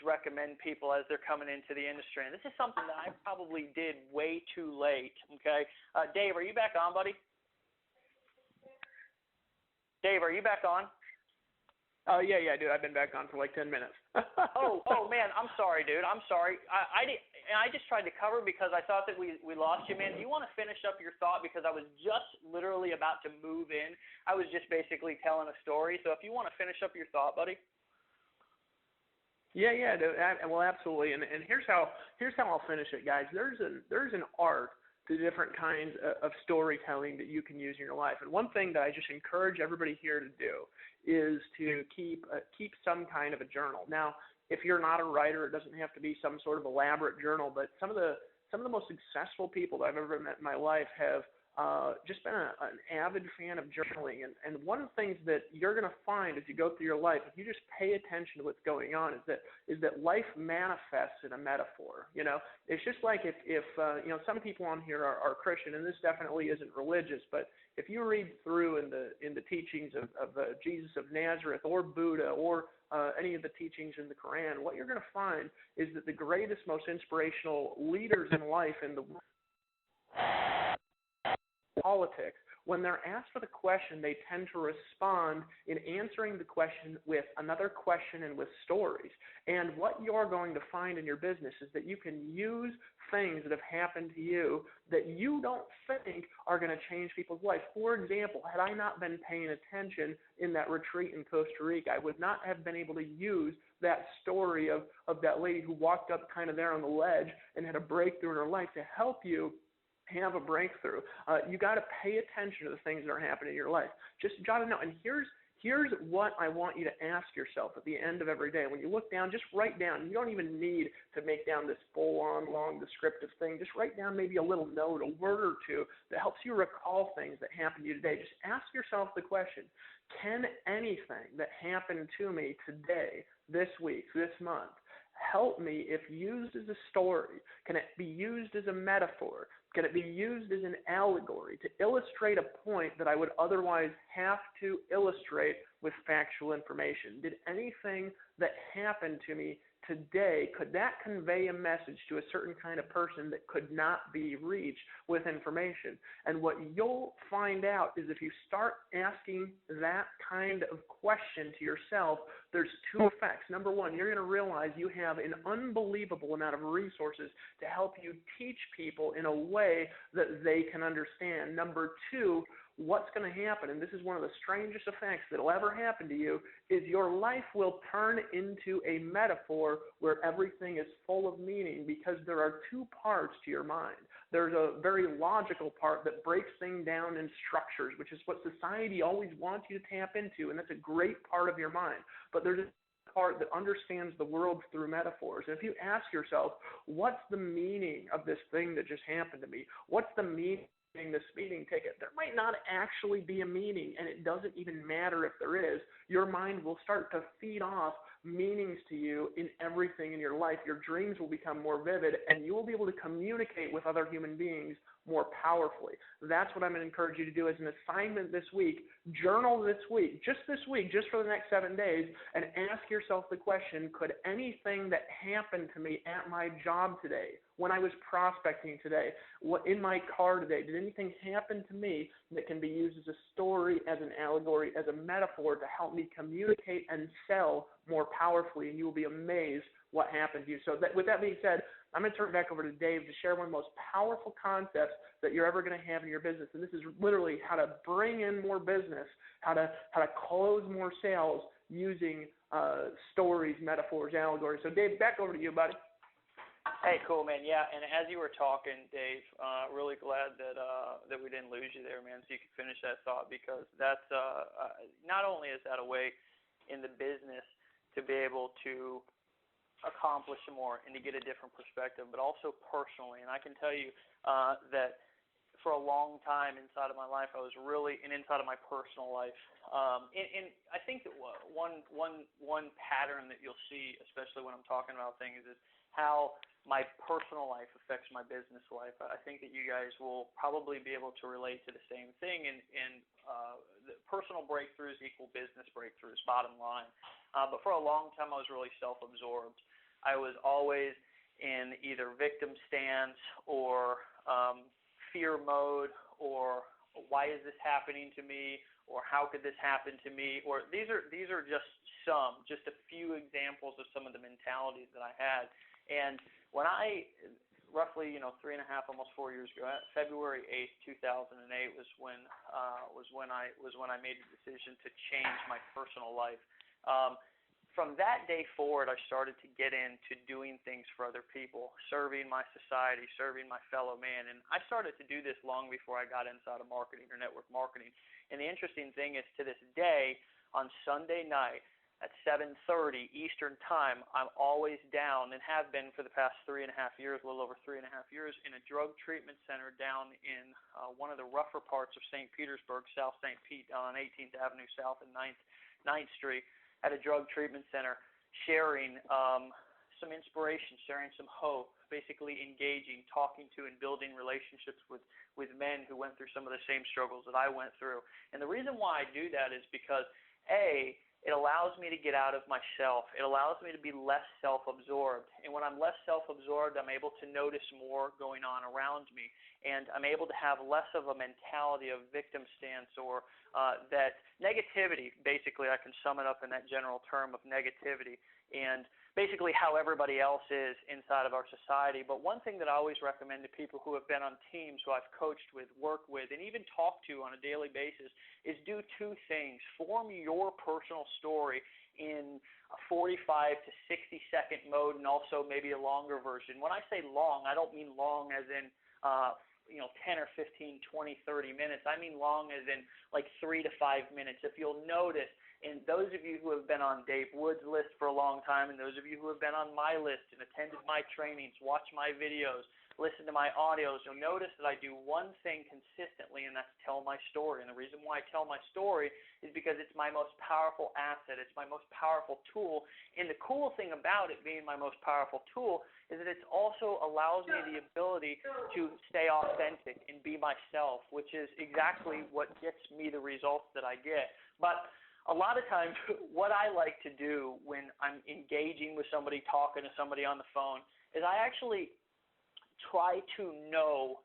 recommend people as they're coming into the industry, and this is something that I probably did way too late, okay? Dave, are you back on, buddy? Dave, are you back on? Yeah, dude. I've been back on for like 10 minutes. oh, man. I'm sorry, dude. I'm sorry. I just tried to cover because I thought that we lost you, man. Do you want to finish up your thought? Because I was just literally about to move in. I was just basically telling a story. So if you want to finish up your thought, buddy. Yeah, dude. Well, absolutely. And here's how I'll finish it, guys. There's an art to different kinds of storytelling that you can use in your life. And one thing that I just encourage everybody here to do is to keep some kind of a journal. Now, if you're not a writer, it doesn't have to be some sort of elaborate journal, but some of the most successful people that I've ever met in my life have just been an avid fan of journaling. And one of the things that you're going to find as you go through your life, if you just pay attention to what's going on, is that life manifests in a metaphor. You know, it's just like if some people on here are Christian, and this definitely isn't religious, but if you read through in the teachings of Jesus of Nazareth or Buddha or any of the teachings in the Quran, what you're going to find is that the greatest, most inspirational leaders in life in the world, politics, when they're asked for the question, they tend to respond in answering the question with another question and with stories. And what you're going to find in your business is that you can use things that have happened to you that you don't think are going to change people's lives. For example, had I not been paying attention in that retreat in Costa Rica, I would not have been able to use that story of that lady who walked up kind of there on the ledge and had a breakthrough in her life to help you have a breakthrough. You got to pay attention to the things that are happening in your life. Just jot it down. And here's what I want you to ask yourself at the end of every day. When you look down, just write down. You don't even need to make down this full-on, long, descriptive thing. Just write down maybe a little note, a word or two that helps you recall things that happened to you today. Just ask yourself the question, can anything that happened to me today, this week, this month, help me if used as a story? Can it be used as a metaphor? Can it be used as an allegory to illustrate a point that I would otherwise have to illustrate with factual information? Did anything that happened to me today, could that convey a message to a certain kind of person that could not be reached with information? And what you'll find out is if you start asking that kind of question to yourself, there's two effects. Number one, you're going to realize you have an unbelievable amount of resources to help you teach people in a way that they can understand. Number two, what's going to happen, and this is one of the strangest effects that will ever happen to you, is your life will turn into a metaphor where everything is full of meaning, because there are two parts to your mind. There's a very logical part that breaks things down in structures, which is what society always wants you to tap into, and that's a great part of your mind. But there's a part that understands the world through metaphors. And if you ask yourself, what's the meaning of this thing that just happened to me? What's the meaning of this speeding ticket? There might not actually be a meaning, and it doesn't even matter if there is. Your mind will start to feed off meanings to you in everything in your life. Your dreams will become more vivid, and you will be able to communicate with other human beings more powerfully. That's what I'm going to encourage you to do as an assignment this week. Journal this week, just for the next 7 days, and ask yourself the question, could anything that happened to me at my job today, when I was prospecting today, in my car today, did anything happen to me that can be used as a story, as an allegory, as a metaphor to help me communicate and sell more powerfully? And you will be amazed what happened to you. So with that being said, I'm going to turn it back over to Dave to share one of the most powerful concepts that you're ever going to have in your business. And this is literally how to bring in more business, how to close more sales using stories, metaphors, allegories. So Dave, back over to you, buddy. Hey, cool, man. Yeah, and as you were talking, Dave, really glad that we didn't lose you there, man, so you could finish that thought, because that's not only is that a way in the business to be able to accomplish more and to get a different perspective, but also personally. And I can tell you that for a long time inside of my life, I was really, and inside of my personal life, and I think that one pattern that you'll see, especially when I'm talking about things, is how my personal life affects my business life. I think that you guys will probably be able to relate to the same thing, and the personal breakthroughs equal business breakthroughs, bottom line. But for a long time, I was really self-absorbed. I was always in either victim stance or fear mode, or why is this happening to me, or how could this happen to me, or these are just a few examples of some of the mentalities that I had. And when I roughly 3.5, almost 4 years ago, February 8th, 2008 was when I made the decision to change my personal life. From that day forward, I started to get into doing things for other people, serving my society, serving my fellow man. And I started to do this long before I got inside of marketing or network marketing. And the interesting thing is, to this day, on Sunday night at 7:30 Eastern Time, I'm always down, and have been for the past 3.5 years, a little over 3.5 years, in a drug treatment center down in one of the rougher parts of St. Petersburg, South St. Pete, on 18th Avenue South and 9th Street. At a drug treatment center, sharing some inspiration, sharing some hope, basically engaging, talking to, and building relationships with men who went through some of the same struggles that I went through. And the reason why I do that is because, A, it allows me to get out of myself. It allows me to be less self-absorbed. And when I'm less self-absorbed, I'm able to notice more going on around me. And I'm able to have less of a mentality of victim stance, or that negativity. Basically, I can sum it up in that general term of negativity, and basically how everybody else is inside of our society. But one thing that I always recommend to people who have been on teams, who I've coached with, worked with, and even talked to on a daily basis, is do two things. Form your personal story in a 45 to 60 second mode, and also maybe a longer version. When I say long, I don't mean long as in 10 or 15, 20, 30 minutes. I mean long as in like 3 to 5 minutes. If you'll notice, and those of you who have been on Dave Wood's list for a long time, and those of you who have been on my list and attended my trainings, watched my videos, listen to my audios, you'll notice that I do one thing consistently, and that's tell my story. And the reason why I tell my story is because it's my most powerful asset. It's my most powerful tool. And the cool thing about it being my most powerful tool is that it also allows me the ability to stay authentic and be myself, which is exactly what gets me the results that I get. But a lot of times what I like to do when I'm engaging with somebody, talking to somebody on the phone, is I actually try to know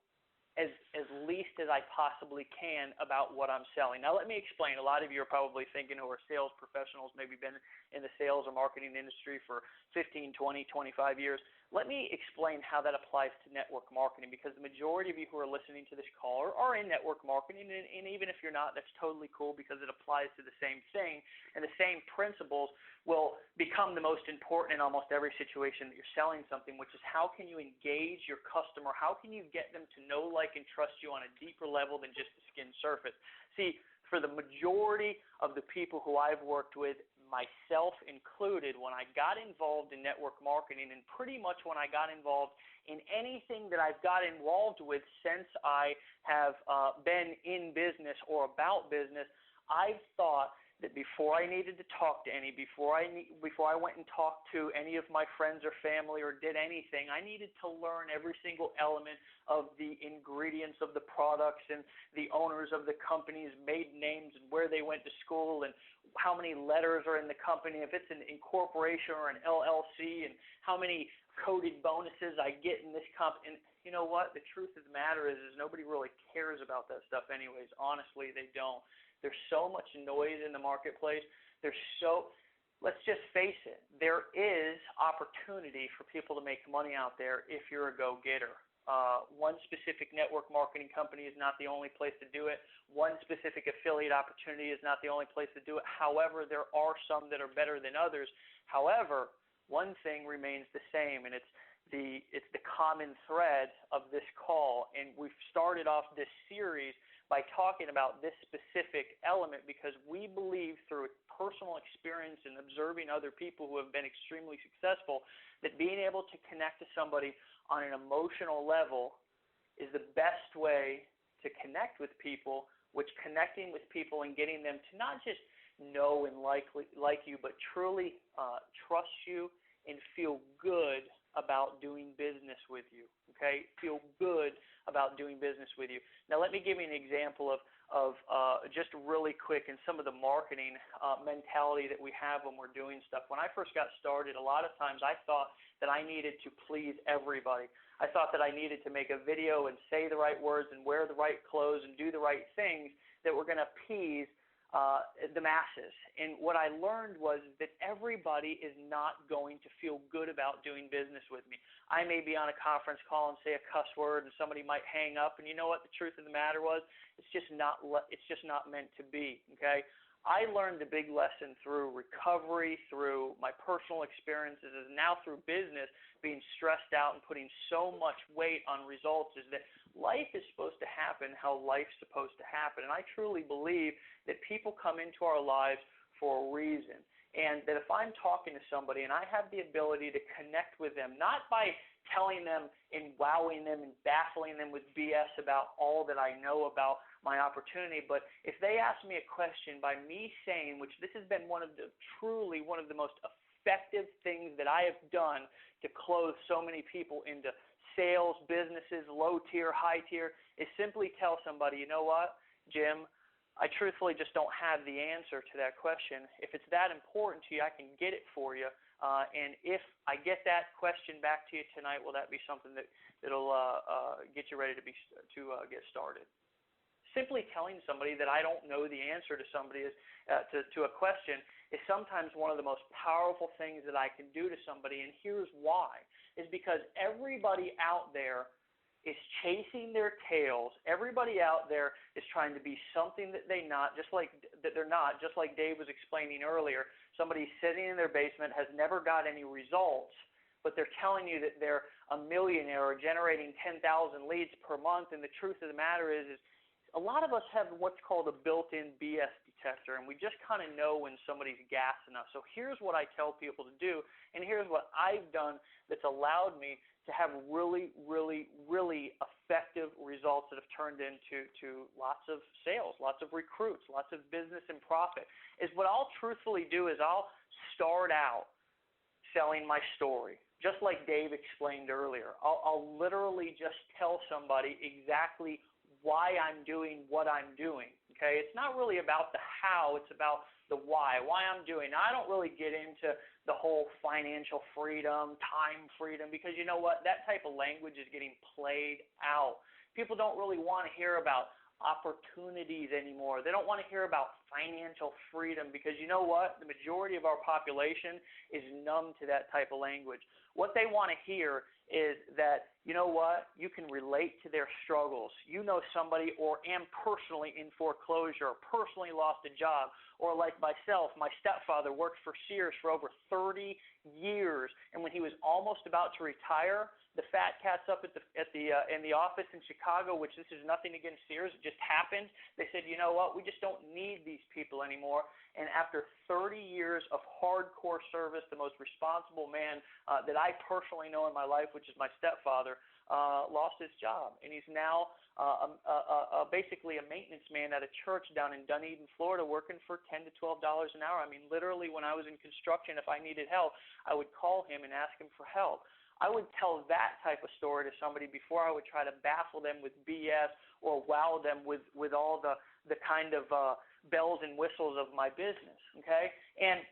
as least as I possibly can about what I'm selling. Now, let me explain. A lot of you are probably thinking, who are sales professionals, maybe been in the sales or marketing industry for 15, 20, 25 years. let me explain how that applies to network marketing, because the majority of you who are listening to this call are in network marketing, and even if you're not, that's totally cool because it applies to the same thing, and the same principles will become the most important in almost every situation that you're selling something, which is how can you engage your customer? How can you get them to know, like, and trust you on a deeper level than just the skin surface? See, for the majority of the people who I've worked with, myself included, when I got involved in network marketing, and pretty much when I got involved in anything that I've got involved with since I have been in business or about business, I've thought that before I needed to talk to before I went and talked to any of my friends or family or did anything, I needed to learn every single element of the ingredients of the products and the owners of the companies' maiden names and where they went to school and how many letters are in the company, if it's an incorporation or an LLC, and how many coded bonuses I get in this company. And you know what? The truth of the matter is nobody really cares about that stuff anyways. Honestly, they don't. There's so much noise in the marketplace. Let's just face it, there is opportunity for people to make money out there if you're a go-getter. One specific network marketing company is not the only place to do it. One specific affiliate opportunity is not the only place to do it. However, there are some that are better than others. However, one thing remains the same, and it's the common thread of this call. And we've started off this series by talking about this specific element because we believe through personal experience and observing other people who have been extremely successful that being able to connect to somebody on an emotional level is the best way to connect with people, which connecting with people and getting them to not just know and like you, but truly trust you and feel good about doing business with you, okay? Feel good about doing business with you. Now, let me give you an example of just really quick in some of the marketing mentality that we have when we're doing stuff. When I first got started, a lot of times I thought that I needed to please everybody. I thought that I needed to make a video and say the right words and wear the right clothes and do the right things that were going to appease the masses. And what I learned was that everybody is not going to feel good about doing business with me. I may be on a conference call and say a cuss word and somebody might hang up, and you know what the truth of the matter was? It's just not meant to be, okay? I learned the big lesson through recovery, through my personal experiences, and now through business, being stressed out and putting so much weight on results, is that life is supposed to happen how life's supposed to happen. And I truly believe that people come into our lives for a reason. And that if I'm talking to somebody and I have the ability to connect with them, not by telling them and wowing them and baffling them with BS about all that I know about my opportunity, but if they ask me a question by me saying, which this has been truly one of the most effective things that I have done to close so many people into sales, businesses, low tier, high tier, is simply tell somebody, you know what, Jim, I truthfully just don't have the answer to that question. If it's that important to you, I can get it for you. And if I get that question back to you tonight, will that be something that'll get you ready to get started? Simply telling somebody that I don't know the answer to somebody to a question is sometimes one of the most powerful things that I can do to somebody. And here's why: is because everybody out there is chasing their tails. Everybody out there is trying to be something that they're not, just like Dave was explaining earlier. Somebody sitting in their basement has never got any results, but they're telling you that they're a millionaire or generating 10,000 leads per month. And the truth of the matter is a lot of us have what's called a built-in BS detector, and we just kind of know when somebody's gassing us. So here's what I tell people to do, and here's what I've done that's allowed me to have really, really, really effective results that have turned into lots of sales, lots of recruits, lots of business and profit, is what I'll truthfully do is I'll start out selling my story. Just like Dave explained earlier, I'll literally just tell somebody exactly why I'm doing what I'm doing, okay? It's not really about the how, it's about the why I'm doing. Now, I don't really get into the whole financial freedom, time freedom, because you know what? That type of language is getting played out. People don't really want to hear about opportunities anymore. They don't want to hear about financial freedom because you know what? The majority of our population is numb to that type of language. What they want to hear is that, you know what, you can relate to their struggles. You know somebody or am personally in foreclosure, or personally lost a job, or like myself, my stepfather worked for Sears for over 30 years, and when he was almost about to retire, the fat cats up in the office in Chicago, which this is nothing against Sears, it just happened. They said, you know what, we just don't need these people anymore. And after 30 years of hardcore service, the most responsible man that I personally know in my life, which is my stepfather, lost his job, and he's now basically a maintenance man at a church down in Dunedin, Florida, working for $10 to $12 an hour. I mean, literally, when I was in construction, if I needed help, I would call him and ask him for help. I would tell that type of story to somebody before I would try to baffle them with BS or wow them with all the kind of bells and whistles of my business, okay? And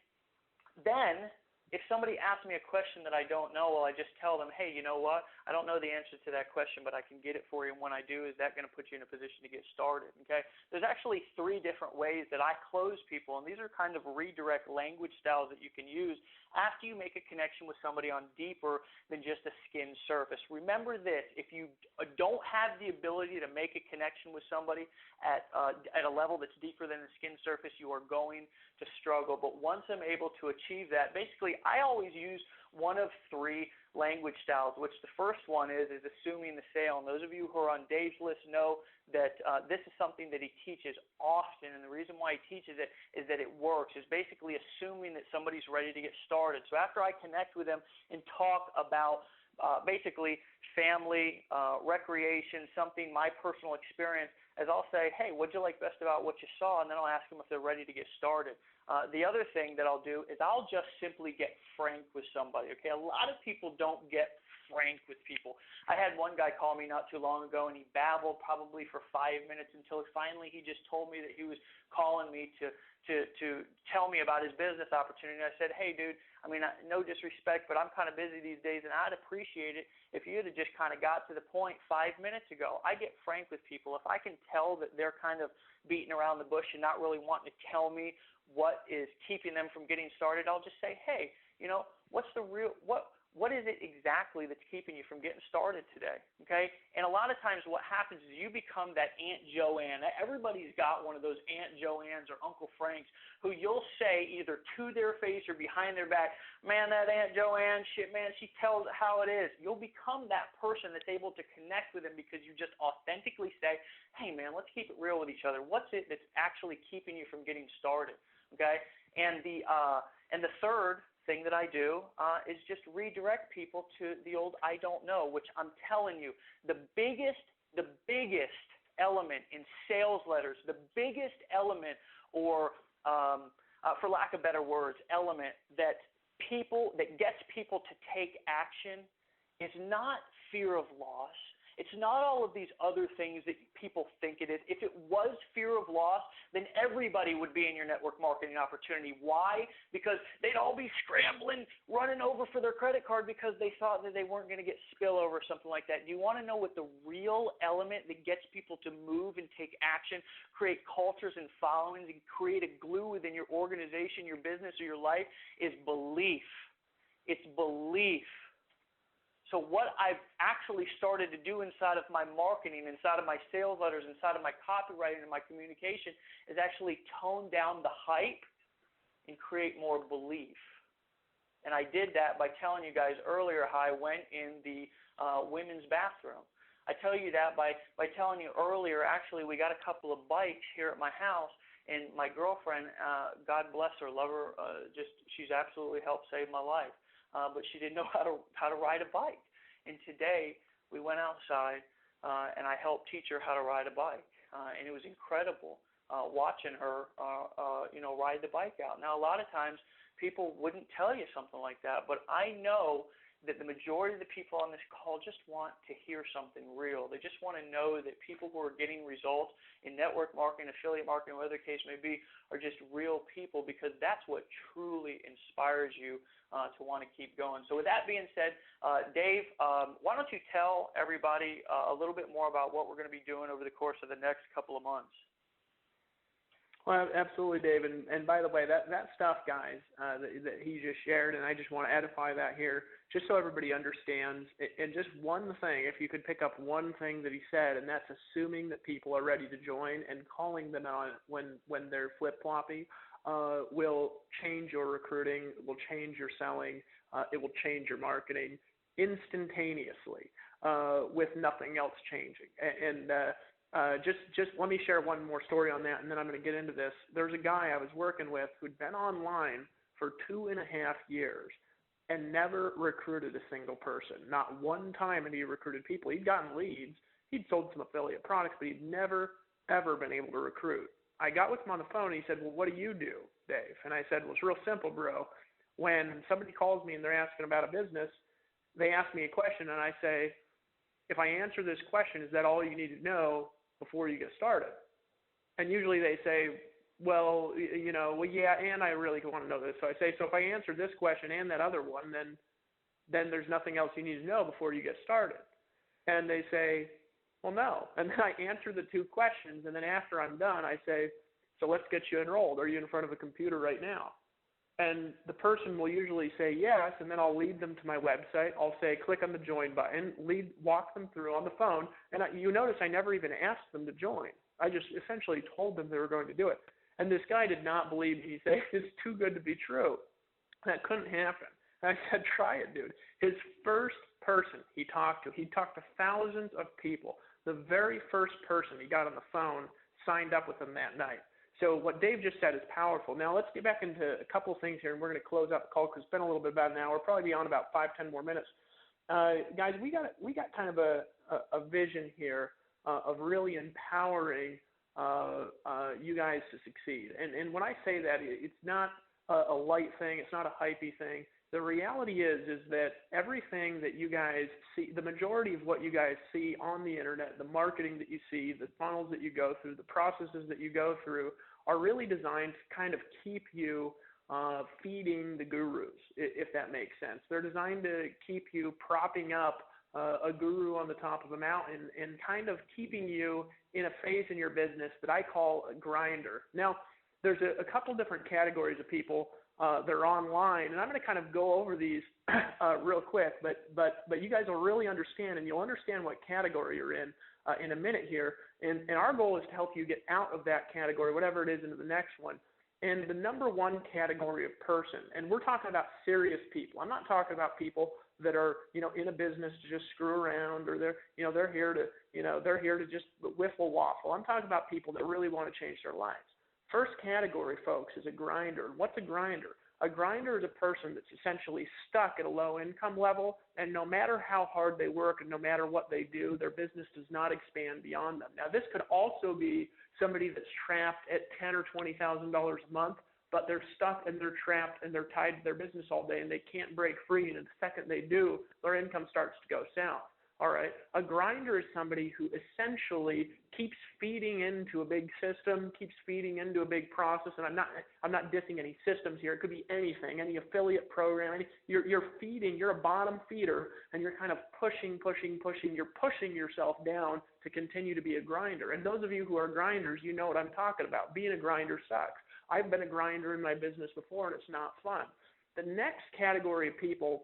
then if somebody asks me a question that I don't know, well, I just tell them, hey, you know what? I don't know the answer to that question, but I can get it for you. And when I do, is that going to put you in a position to get started? Okay? There's actually 3 different ways that I close people, and these are kind of redirect language styles that you can use after you make a connection with somebody on deeper than just a skin surface. Remember this: if you don't have the ability to make a connection with somebody at a level that's deeper than the skin surface, you are going to struggle. But once I'm able to achieve that, basically, I always use one of 3 language styles, which the first one is assuming the sale. And those of you who are on Dave's list know that this is something that he teaches often, and the reason why he teaches it is that it works, is basically assuming that somebody's ready to get started. So after I connect with them and talk about basically family, recreation, something, my personal experience, as I'll say, hey, what'd you like best about what you saw? And then I'll ask them if they're ready to get started. The other thing that I'll do is I'll just simply get frank with somebody, okay? A lot of people don't get frank with people. I had one guy call me not too long ago, and he babbled probably for 5 minutes until finally he just told me that he was calling me to tell me about his business opportunity. And I said, hey, dude, I mean, no disrespect, but I'm kind of busy these days, and I'd appreciate it if you had just kind of got to the point 5 minutes ago. I get frank with people. If I can tell that they're kind of beating around the bush and not really wanting to tell me what is keeping them from getting started, I'll just say, hey, you know, what's the real, what is it exactly that's keeping you from getting started today, okay? And a lot of times what happens is you become that Aunt Joanne. Everybody's got one of those Aunt Joannes or Uncle Franks who you'll say either to their face or behind their back, man, that Aunt Joanne, shit, man, she tells it how it is. You'll become that person that's able to connect with them because you just authentically say, hey, man, let's keep it real with each other. What's it that's actually keeping you from getting started, okay? And the third thing that I do is just redirect people to the old I don't know, which I'm telling you, the biggest element in sales letters, the biggest element, or for lack of better words, element that gets people to take action is not fear of loss. It's not all of these other things that people think it is. If it was fear of loss, then everybody would be in your network marketing opportunity. Why? Because they'd all be scrambling, running over for their credit card because they thought that they weren't going to get spillover or something like that. Do you want to know what the real element that gets people to move and take action, create cultures and followings, and create a glue within your organization, your business, or your life is belief. It's belief. So what I've actually started to do inside of my marketing, inside of my sales letters, inside of my copywriting and my communication is actually tone down the hype and create more belief. And I did that by telling you guys earlier how I went in the women's bathroom. I tell you that by telling you earlier, actually, we got a couple of bikes here at my house, and my girlfriend, God bless her, love her, she's absolutely helped save my life. But she didn't know how to ride a bike. And today we went outside and I helped teach her how to ride a bike. And it was incredible watching her ride the bike out. Now, a lot of times people wouldn't tell you something like that, but I know that the majority of the people on this call just want to hear something real. They just want to know that people who are getting results in network marketing, affiliate marketing, whatever the case may be, are just real people, because that's what truly inspires you to want to keep going. So with that being said, Dave, why don't you tell everybody a little bit more about what we're going to be doing over the course of the next couple of months? Well, absolutely, Dave. And by the way, that stuff, guys, that he just shared, and I just want to edify that here, just so everybody understands. And just one thing, if you could pick up one thing that he said, and that's assuming that people are ready to join and calling them on when they're flip-floppy, will change your recruiting, will change your selling, it will change your marketing instantaneously, with nothing else changing. And just let me share one more story on that, and then I'm going to get into this. There's a guy I was working with who'd been online for 2.5 years and never recruited a single person. Not one time had he recruited people. He'd gotten leads. He'd sold some affiliate products, but he'd never, ever been able to recruit. I got with him on the phone, and he said, well, what do you do, Dave? And I said, well, it's real simple, bro. When somebody calls me and they're asking about a business, they ask me a question, and I say, if I answer this question, is that all you need to know before you get started? And usually they say, well, yeah, and I really want to know this. So I say, so if I answer this question and that other one, then there's nothing else you need to know before you get started. And they say, well, no. And then I answer the two questions, and then after I'm done, I say, so let's get you enrolled. Are you in front of a computer right now? And the person will usually say yes, and then I'll lead them to my website. I'll say, click on the join button, walk them through on the phone. And you notice I never even asked them to join. I just essentially told them they were going to do it. And this guy did not believe me. He said, it's too good to be true. That couldn't happen. And I said, try it, dude. His first person he talked to thousands of people. The very first person he got on the phone signed up with him that night. So what Dave just said is powerful. Now let's get back into a couple of things here, and we're going to close out the call because it's been a little bit about an hour. We'll probably be on about 5-10 more minutes. Guys, we got kind of a vision here of really empowering you guys to succeed. And when I say that, it's not a light thing. It's not a hypey thing. The reality is that everything that you guys see, the majority of what you guys see on the internet, the marketing that you see, the funnels that you go through, the processes that you go through, are really designed to kind of keep you feeding the gurus, if that makes sense. They're designed to keep you propping up a guru on the top of a mountain and kind of keeping you in a phase in your business that I call a grinder. Now, there's a couple different categories of people. They're online, and I'm going to kind of go over these real quick, but you guys will really understand, and you'll understand what category you're in a minute here. And our goal is to help you get out of that category, whatever it is, into the next one. And the number one category of person, and we're talking about serious people. I'm not talking about people that are, in a business to just screw around, or they're here to just whiffle waffle. I'm talking about people that really want to change their lives. First category, folks, is a grinder. What's a grinder? A grinder is a person that's essentially stuck at a low income level, and no matter how hard they work and no matter what they do, their business does not expand beyond them. Now, this could also be somebody that's trapped at $10,000 or $20,000 a month, but they're stuck and they're trapped and they're tied to their business all day and they can't break free, and the second they do, their income starts to go south. All right. A grinder is somebody who essentially keeps feeding into a big system, keeps feeding into a big process. And I'm not dissing any systems here. It could be anything, any affiliate program. You're feeding. You're a bottom feeder, and you're kind of pushing. You're pushing yourself down to continue to be a grinder. And those of you who are grinders, you know what I'm talking about. Being a grinder sucks. I've been a grinder in my business before, and it's not fun. The next category of people,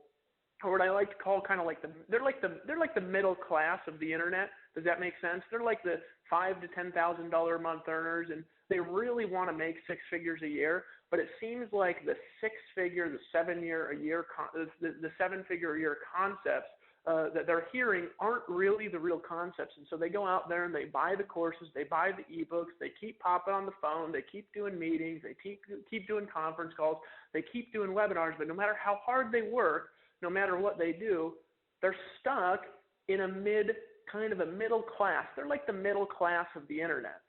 or what I like to call kind of like they're like the middle class of the internet. Does that make sense? They're like the $5,000 to $10,000 a month earners, and they really want to make six figures a year. But it seems like the six-figure, the seven-figure a year concepts that they're hearing aren't really the real concepts. And so they go out there and they buy the courses, they buy the ebooks, they keep popping on the phone, they keep doing meetings, they keep doing conference calls, they keep doing webinars. But no matter how hard they work, no matter what they do, they're stuck in a middle class. They're like the middle class of the internet.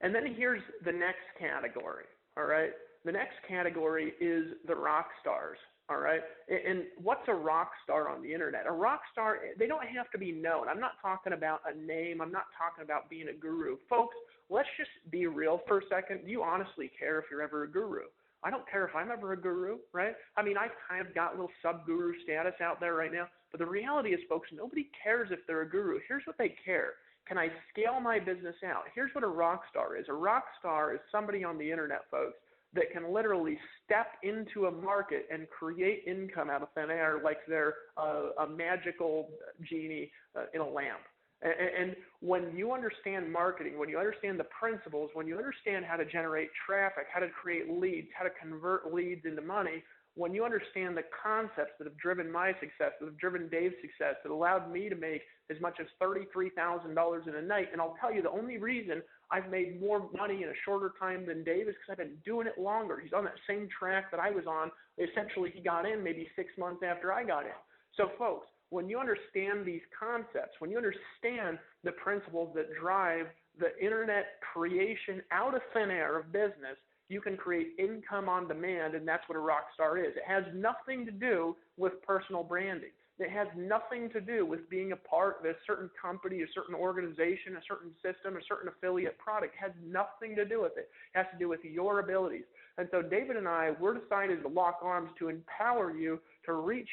And then here's the next category, all right? The next category is the rock stars, all right? And what's a rock star on the internet? A rock star, they don't have to be known. I'm not talking about a name. I'm not talking about being a guru. Folks, let's just be real for a second. Do you honestly care if you're ever a guru? I don't care if I'm ever a guru, right? I mean, I've kind of got a little sub-guru status out there right now. But the reality is, folks, nobody cares if they're a guru. Here's what they care. can I scale my business out? Here's what a rock star is. A rock star is somebody on the internet, folks, that can literally step into a market and create income out of thin air like they're a magical genie in a lamp. And when you understand marketing, when you understand the principles, when you understand how to generate traffic, how to create leads, how to convert leads into money, when you understand the concepts that have driven my success, that have driven Dave's success, that allowed me to make as much as $33,000 in a night, and I'll tell you the only reason I've made more money in a shorter time than Dave is because I've been doing it longer. He's on that same track that I was on. Essentially, he got in maybe 6 months after I got in. So, folks, when you understand these concepts, when you understand the principles that drive the internet creation out of thin air of business, you can create income on demand, and that's what a rock star is. It has nothing to do with personal branding. It has nothing to do with being a part of a certain company, a certain organization, a certain system, a certain affiliate product. It has nothing to do with it. It has to do with your abilities. And so David and I, we're decided to lock arms to empower you to reach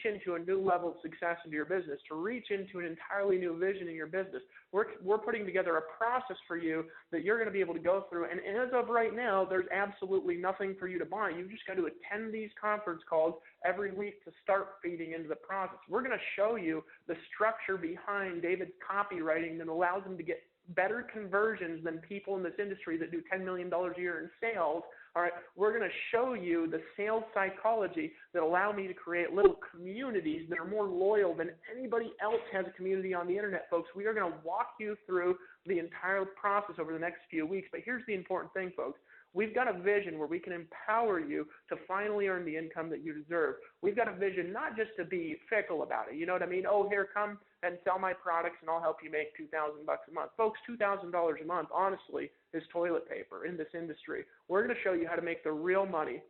into a new level of success into your business, to reach into an entirely new vision in your business. We're putting together a process for you that you're going to be able to go through. And as of right now, there's absolutely nothing for you to buy. You've just got to attend these conference calls every week to start feeding into the process. We're going to show you the structure behind David's copywriting that allows him to get better conversions than people in this industry that do $10 million a year in sales. All right, we're going to show you the sales psychology that allow me to create little communities that are more loyal than anybody else has a community on the internet, folks. We are going to walk you through the entire process over the next few weeks. But here's the important thing, folks. We've got a vision where we can empower you to finally earn the income that you deserve. We've got a vision not just to be fickle about it. You know what I mean? Oh, here, come and sell my products and I'll help you make $2,000 a month. Folks, $2,000 a month, honestly, is toilet paper in this industry. We're going to show you how to make the real money.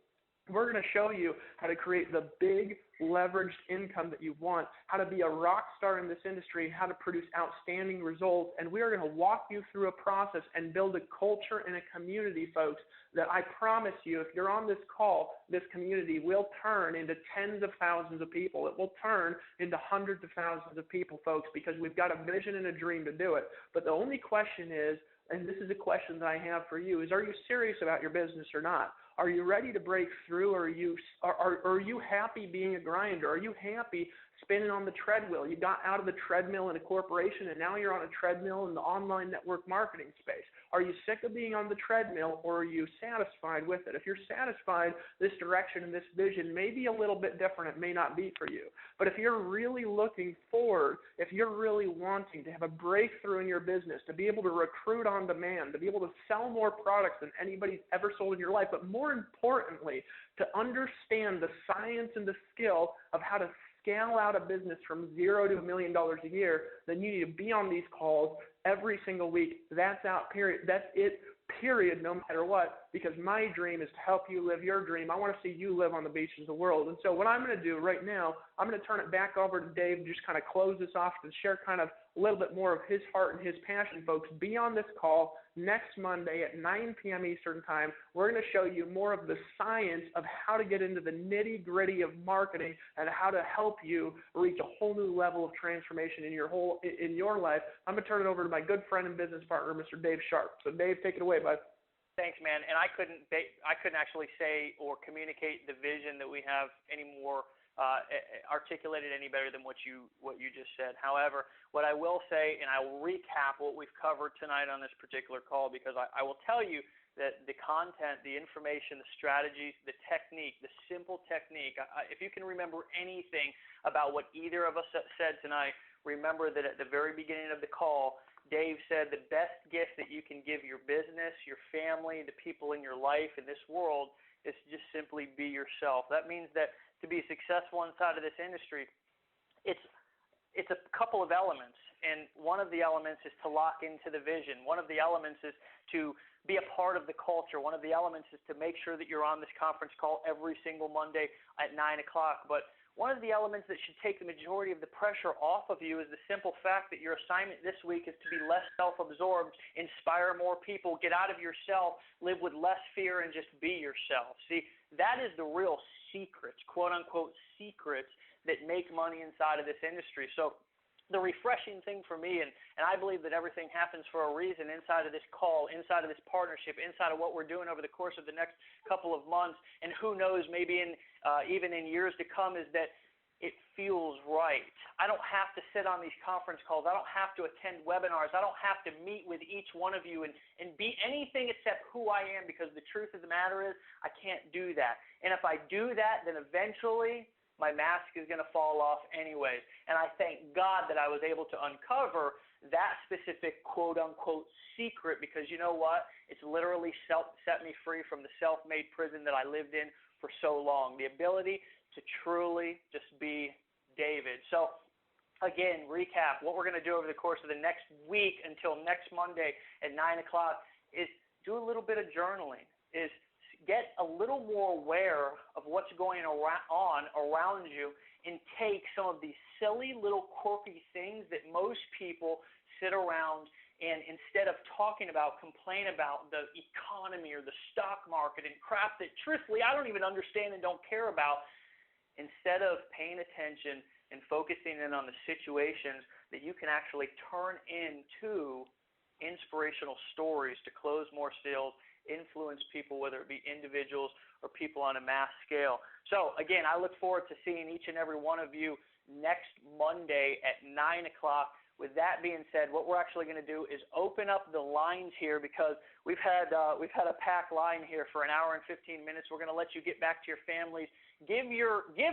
We're going to show you how to create the big leveraged income that you want, how to be a rock star in this industry, how to produce outstanding results, and we are going to walk you through a process and build a culture and a community, folks, that I promise you, if you're on this call, this community will turn into tens of thousands of people. It will turn into hundreds of thousands of people, folks, because we've got a vision and a dream to do it. But the only question is, and this is a question that I have for you, is are you serious about your business or not? Are you ready to break through, or are you happy being a grinder? Are you happy spinning on the treadmill? You got out of the treadmill in a corporation, and now you're on a treadmill in the online network marketing space. Are you sick of being on the treadmill, or are you satisfied with it? If you're satisfied, this direction and this vision may be a little bit different. It may not be for you. But if you're really looking forward, if you're really wanting to have a breakthrough in your business, to be able to recruit on demand, to be able to sell more products than anybody's ever sold in your life, but more importantly, to understand the science and the skill of how to scale out a business from $0 to $1 million a year, then you need to be on these calls every single week. That's out, period. That's it, period, no matter what, because my dream is to help you live your dream. I want to see you live on the beaches of the world. And so what I'm going to do right now, I'm going to turn it back over to Dave and just kind of close this off and share kind of a little bit more of his heart and his passion, folks. Be on this call next Monday at 9 p.m. Eastern Time. We're going to show you more of the science of how to get into the nitty-gritty of marketing and how to help you reach a whole new level of transformation in your life. I'm going to turn it over to my good friend and business partner, Mr. Dave Sharp. So, Dave, take it away, bud. Thanks, man. And I couldn't actually say or communicate the vision that we have any more articulated any better than what you just said. However, what I will say, and I will recap what we've covered tonight on this particular call, because I will tell you that the content, the information, the strategies, the technique, the simple technique, if you can remember anything about what either of us said tonight, remember that at the very beginning of the call, Dave said the best gift that you can give your business, your family, the people in your life, in this world, is to just simply be yourself. That means that to be successful inside of this industry, it's a couple of elements. And one of the elements is to lock into the vision. One of the elements is to be a part of the culture. One of the elements is to make sure that you're on this conference call every single Monday at 9 o'clock. But one of the elements that should take the majority of the pressure off of you is the simple fact that your assignment this week is to be less self-absorbed, inspire more people, get out of yourself, live with less fear, and just be yourself. See, that is the real secrets, quote-unquote secrets, that make money inside of this industry. So the refreshing thing for me, and I believe that everything happens for a reason inside of this call, inside of this partnership, inside of what we're doing over the course of the next couple of months, and who knows, maybe even in years to come, is that it feels right. I don't have to sit on these conference calls. I don't have to attend webinars. I don't have to meet with each one of you and be anything except who I am, because the truth of the matter is I can't do that. And if I do that, then eventually my mask is going to fall off anyways. And I thank God that I was able to uncover that specific quote-unquote secret, because you know what? It's literally set me free from the self-made prison that I lived in for so long. The ability to truly just be David. So, again, recap, what we're going to do over the course of the next week until next Monday at 9 o'clock is do a little bit of journaling, is get a little more aware of what's going on around you, and take some of these silly little quirky things that most people sit around and instead of talking about, complain about the economy or the stock market and crap that, truthfully, I don't even understand and don't care about. Instead of paying attention and focusing in on the situations that you can actually turn into inspirational stories to close more sales, influence people, whether it be individuals or people on a mass scale. So, again, I look forward to seeing each and every one of you next Monday at 9 o'clock. With that being said, what we're actually going to do is open up the lines here, because we've had a packed line here for an hour and 15 minutes. We're going to let you get back to your families. Give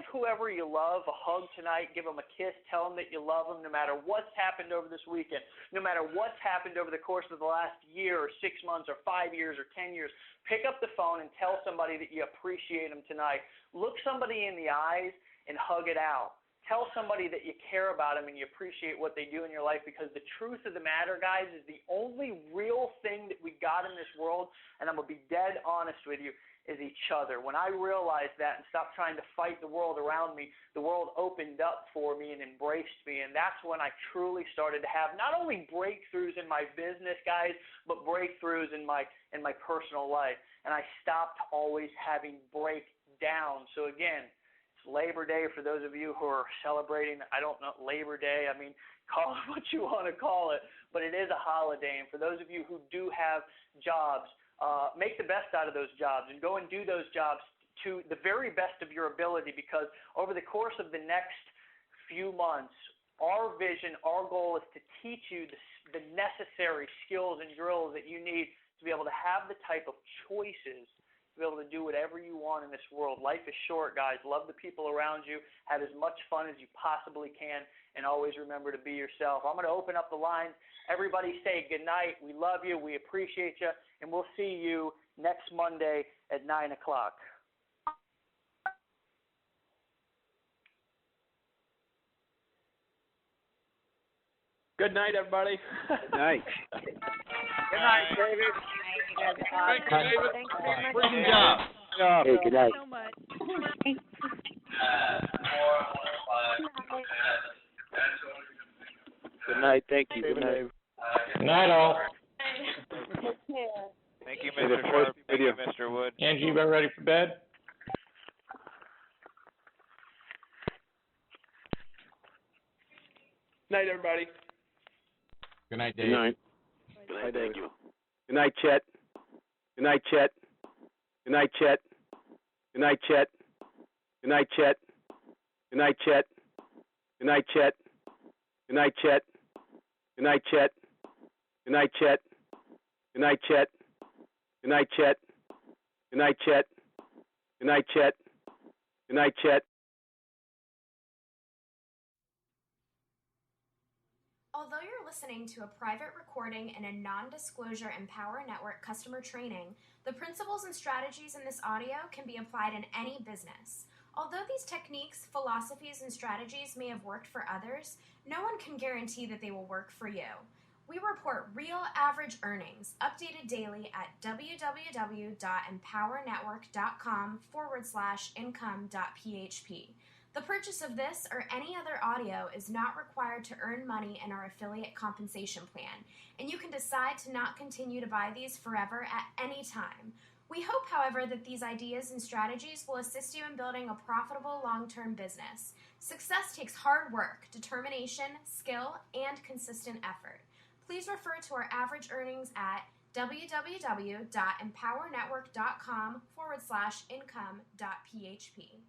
whoever you love a hug tonight. Give them a kiss. Tell them that you love them no matter what's happened over this weekend, no matter what's happened over the course of the last year or 6 months or 5 years or 10 years. Pick up the phone and tell somebody that you appreciate them tonight. Look somebody in the eyes and hug it out. Tell somebody that you care about them and you appreciate what they do in your life, because the truth of the matter, guys, is the only real thing that we got in this world, and I'm going to be dead honest with you, is each other. When I realized that and stopped trying to fight the world around me, the world opened up for me and embraced me, and that's when I truly started to have not only breakthroughs in my business, guys, but breakthroughs in my personal life, and I stopped always having breakdowns. So again, Labor Day, for those of you who are celebrating, I don't know, Labor Day, I mean, call it what you want to call it, but it is a holiday. And for those of you who do have jobs, make the best out of those jobs and go and do those jobs to the very best of your ability, because over the course of the next few months, our vision, our goal is to teach you the necessary skills and drills that you need to be able to have the type of choices to be able to do whatever you want in this world. Life is short, guys. Love the people around you. Have as much fun as you possibly can, and always remember to be yourself. I'm going to open up the lines. Everybody say good night. We love you. We appreciate you, and we'll see you next Monday at 9 o'clock. Good night, everybody. Good night. Good night, David. Thank you, David. Thanks very much. Good job. Hey, good night. So much. Good night. Thank you. Good night. Good night, all. Thank you, Mr. Sharp. Thank you, Mr. Wood. Angie, you about ready for bed? Night, everybody. Good night, Good Dave. night. Good night, thank you. Good night, Chet. Good night, Chet. Good night, Chet. Good night, Chet. Good night, Chet. Good night, Chet. Good night, Chet. Good night, Chet. Good night, Chet. Good night, Chet. Good night, Chet. Good night, Chet. Good night, Chet. Good night, Chet. Good night, Chet. Although you're listening to a private recording in a non-disclosure Empower Network customer training, the principles and strategies in this audio can be applied in any business. Although these techniques, philosophies, and strategies may have worked for others, no one can guarantee that they will work for you. We report real average earnings, updated daily at www.empowernetwork.com/income.php. The purchase of this or any other audio is not required to earn money in our affiliate compensation plan, and you can decide to not continue to buy these forever at any time. We hope, however, that these ideas and strategies will assist you in building a profitable long-term business. Success takes hard work, determination, skill, and consistent effort. Please refer to our average earnings at www.empowernetwork.com/income.php.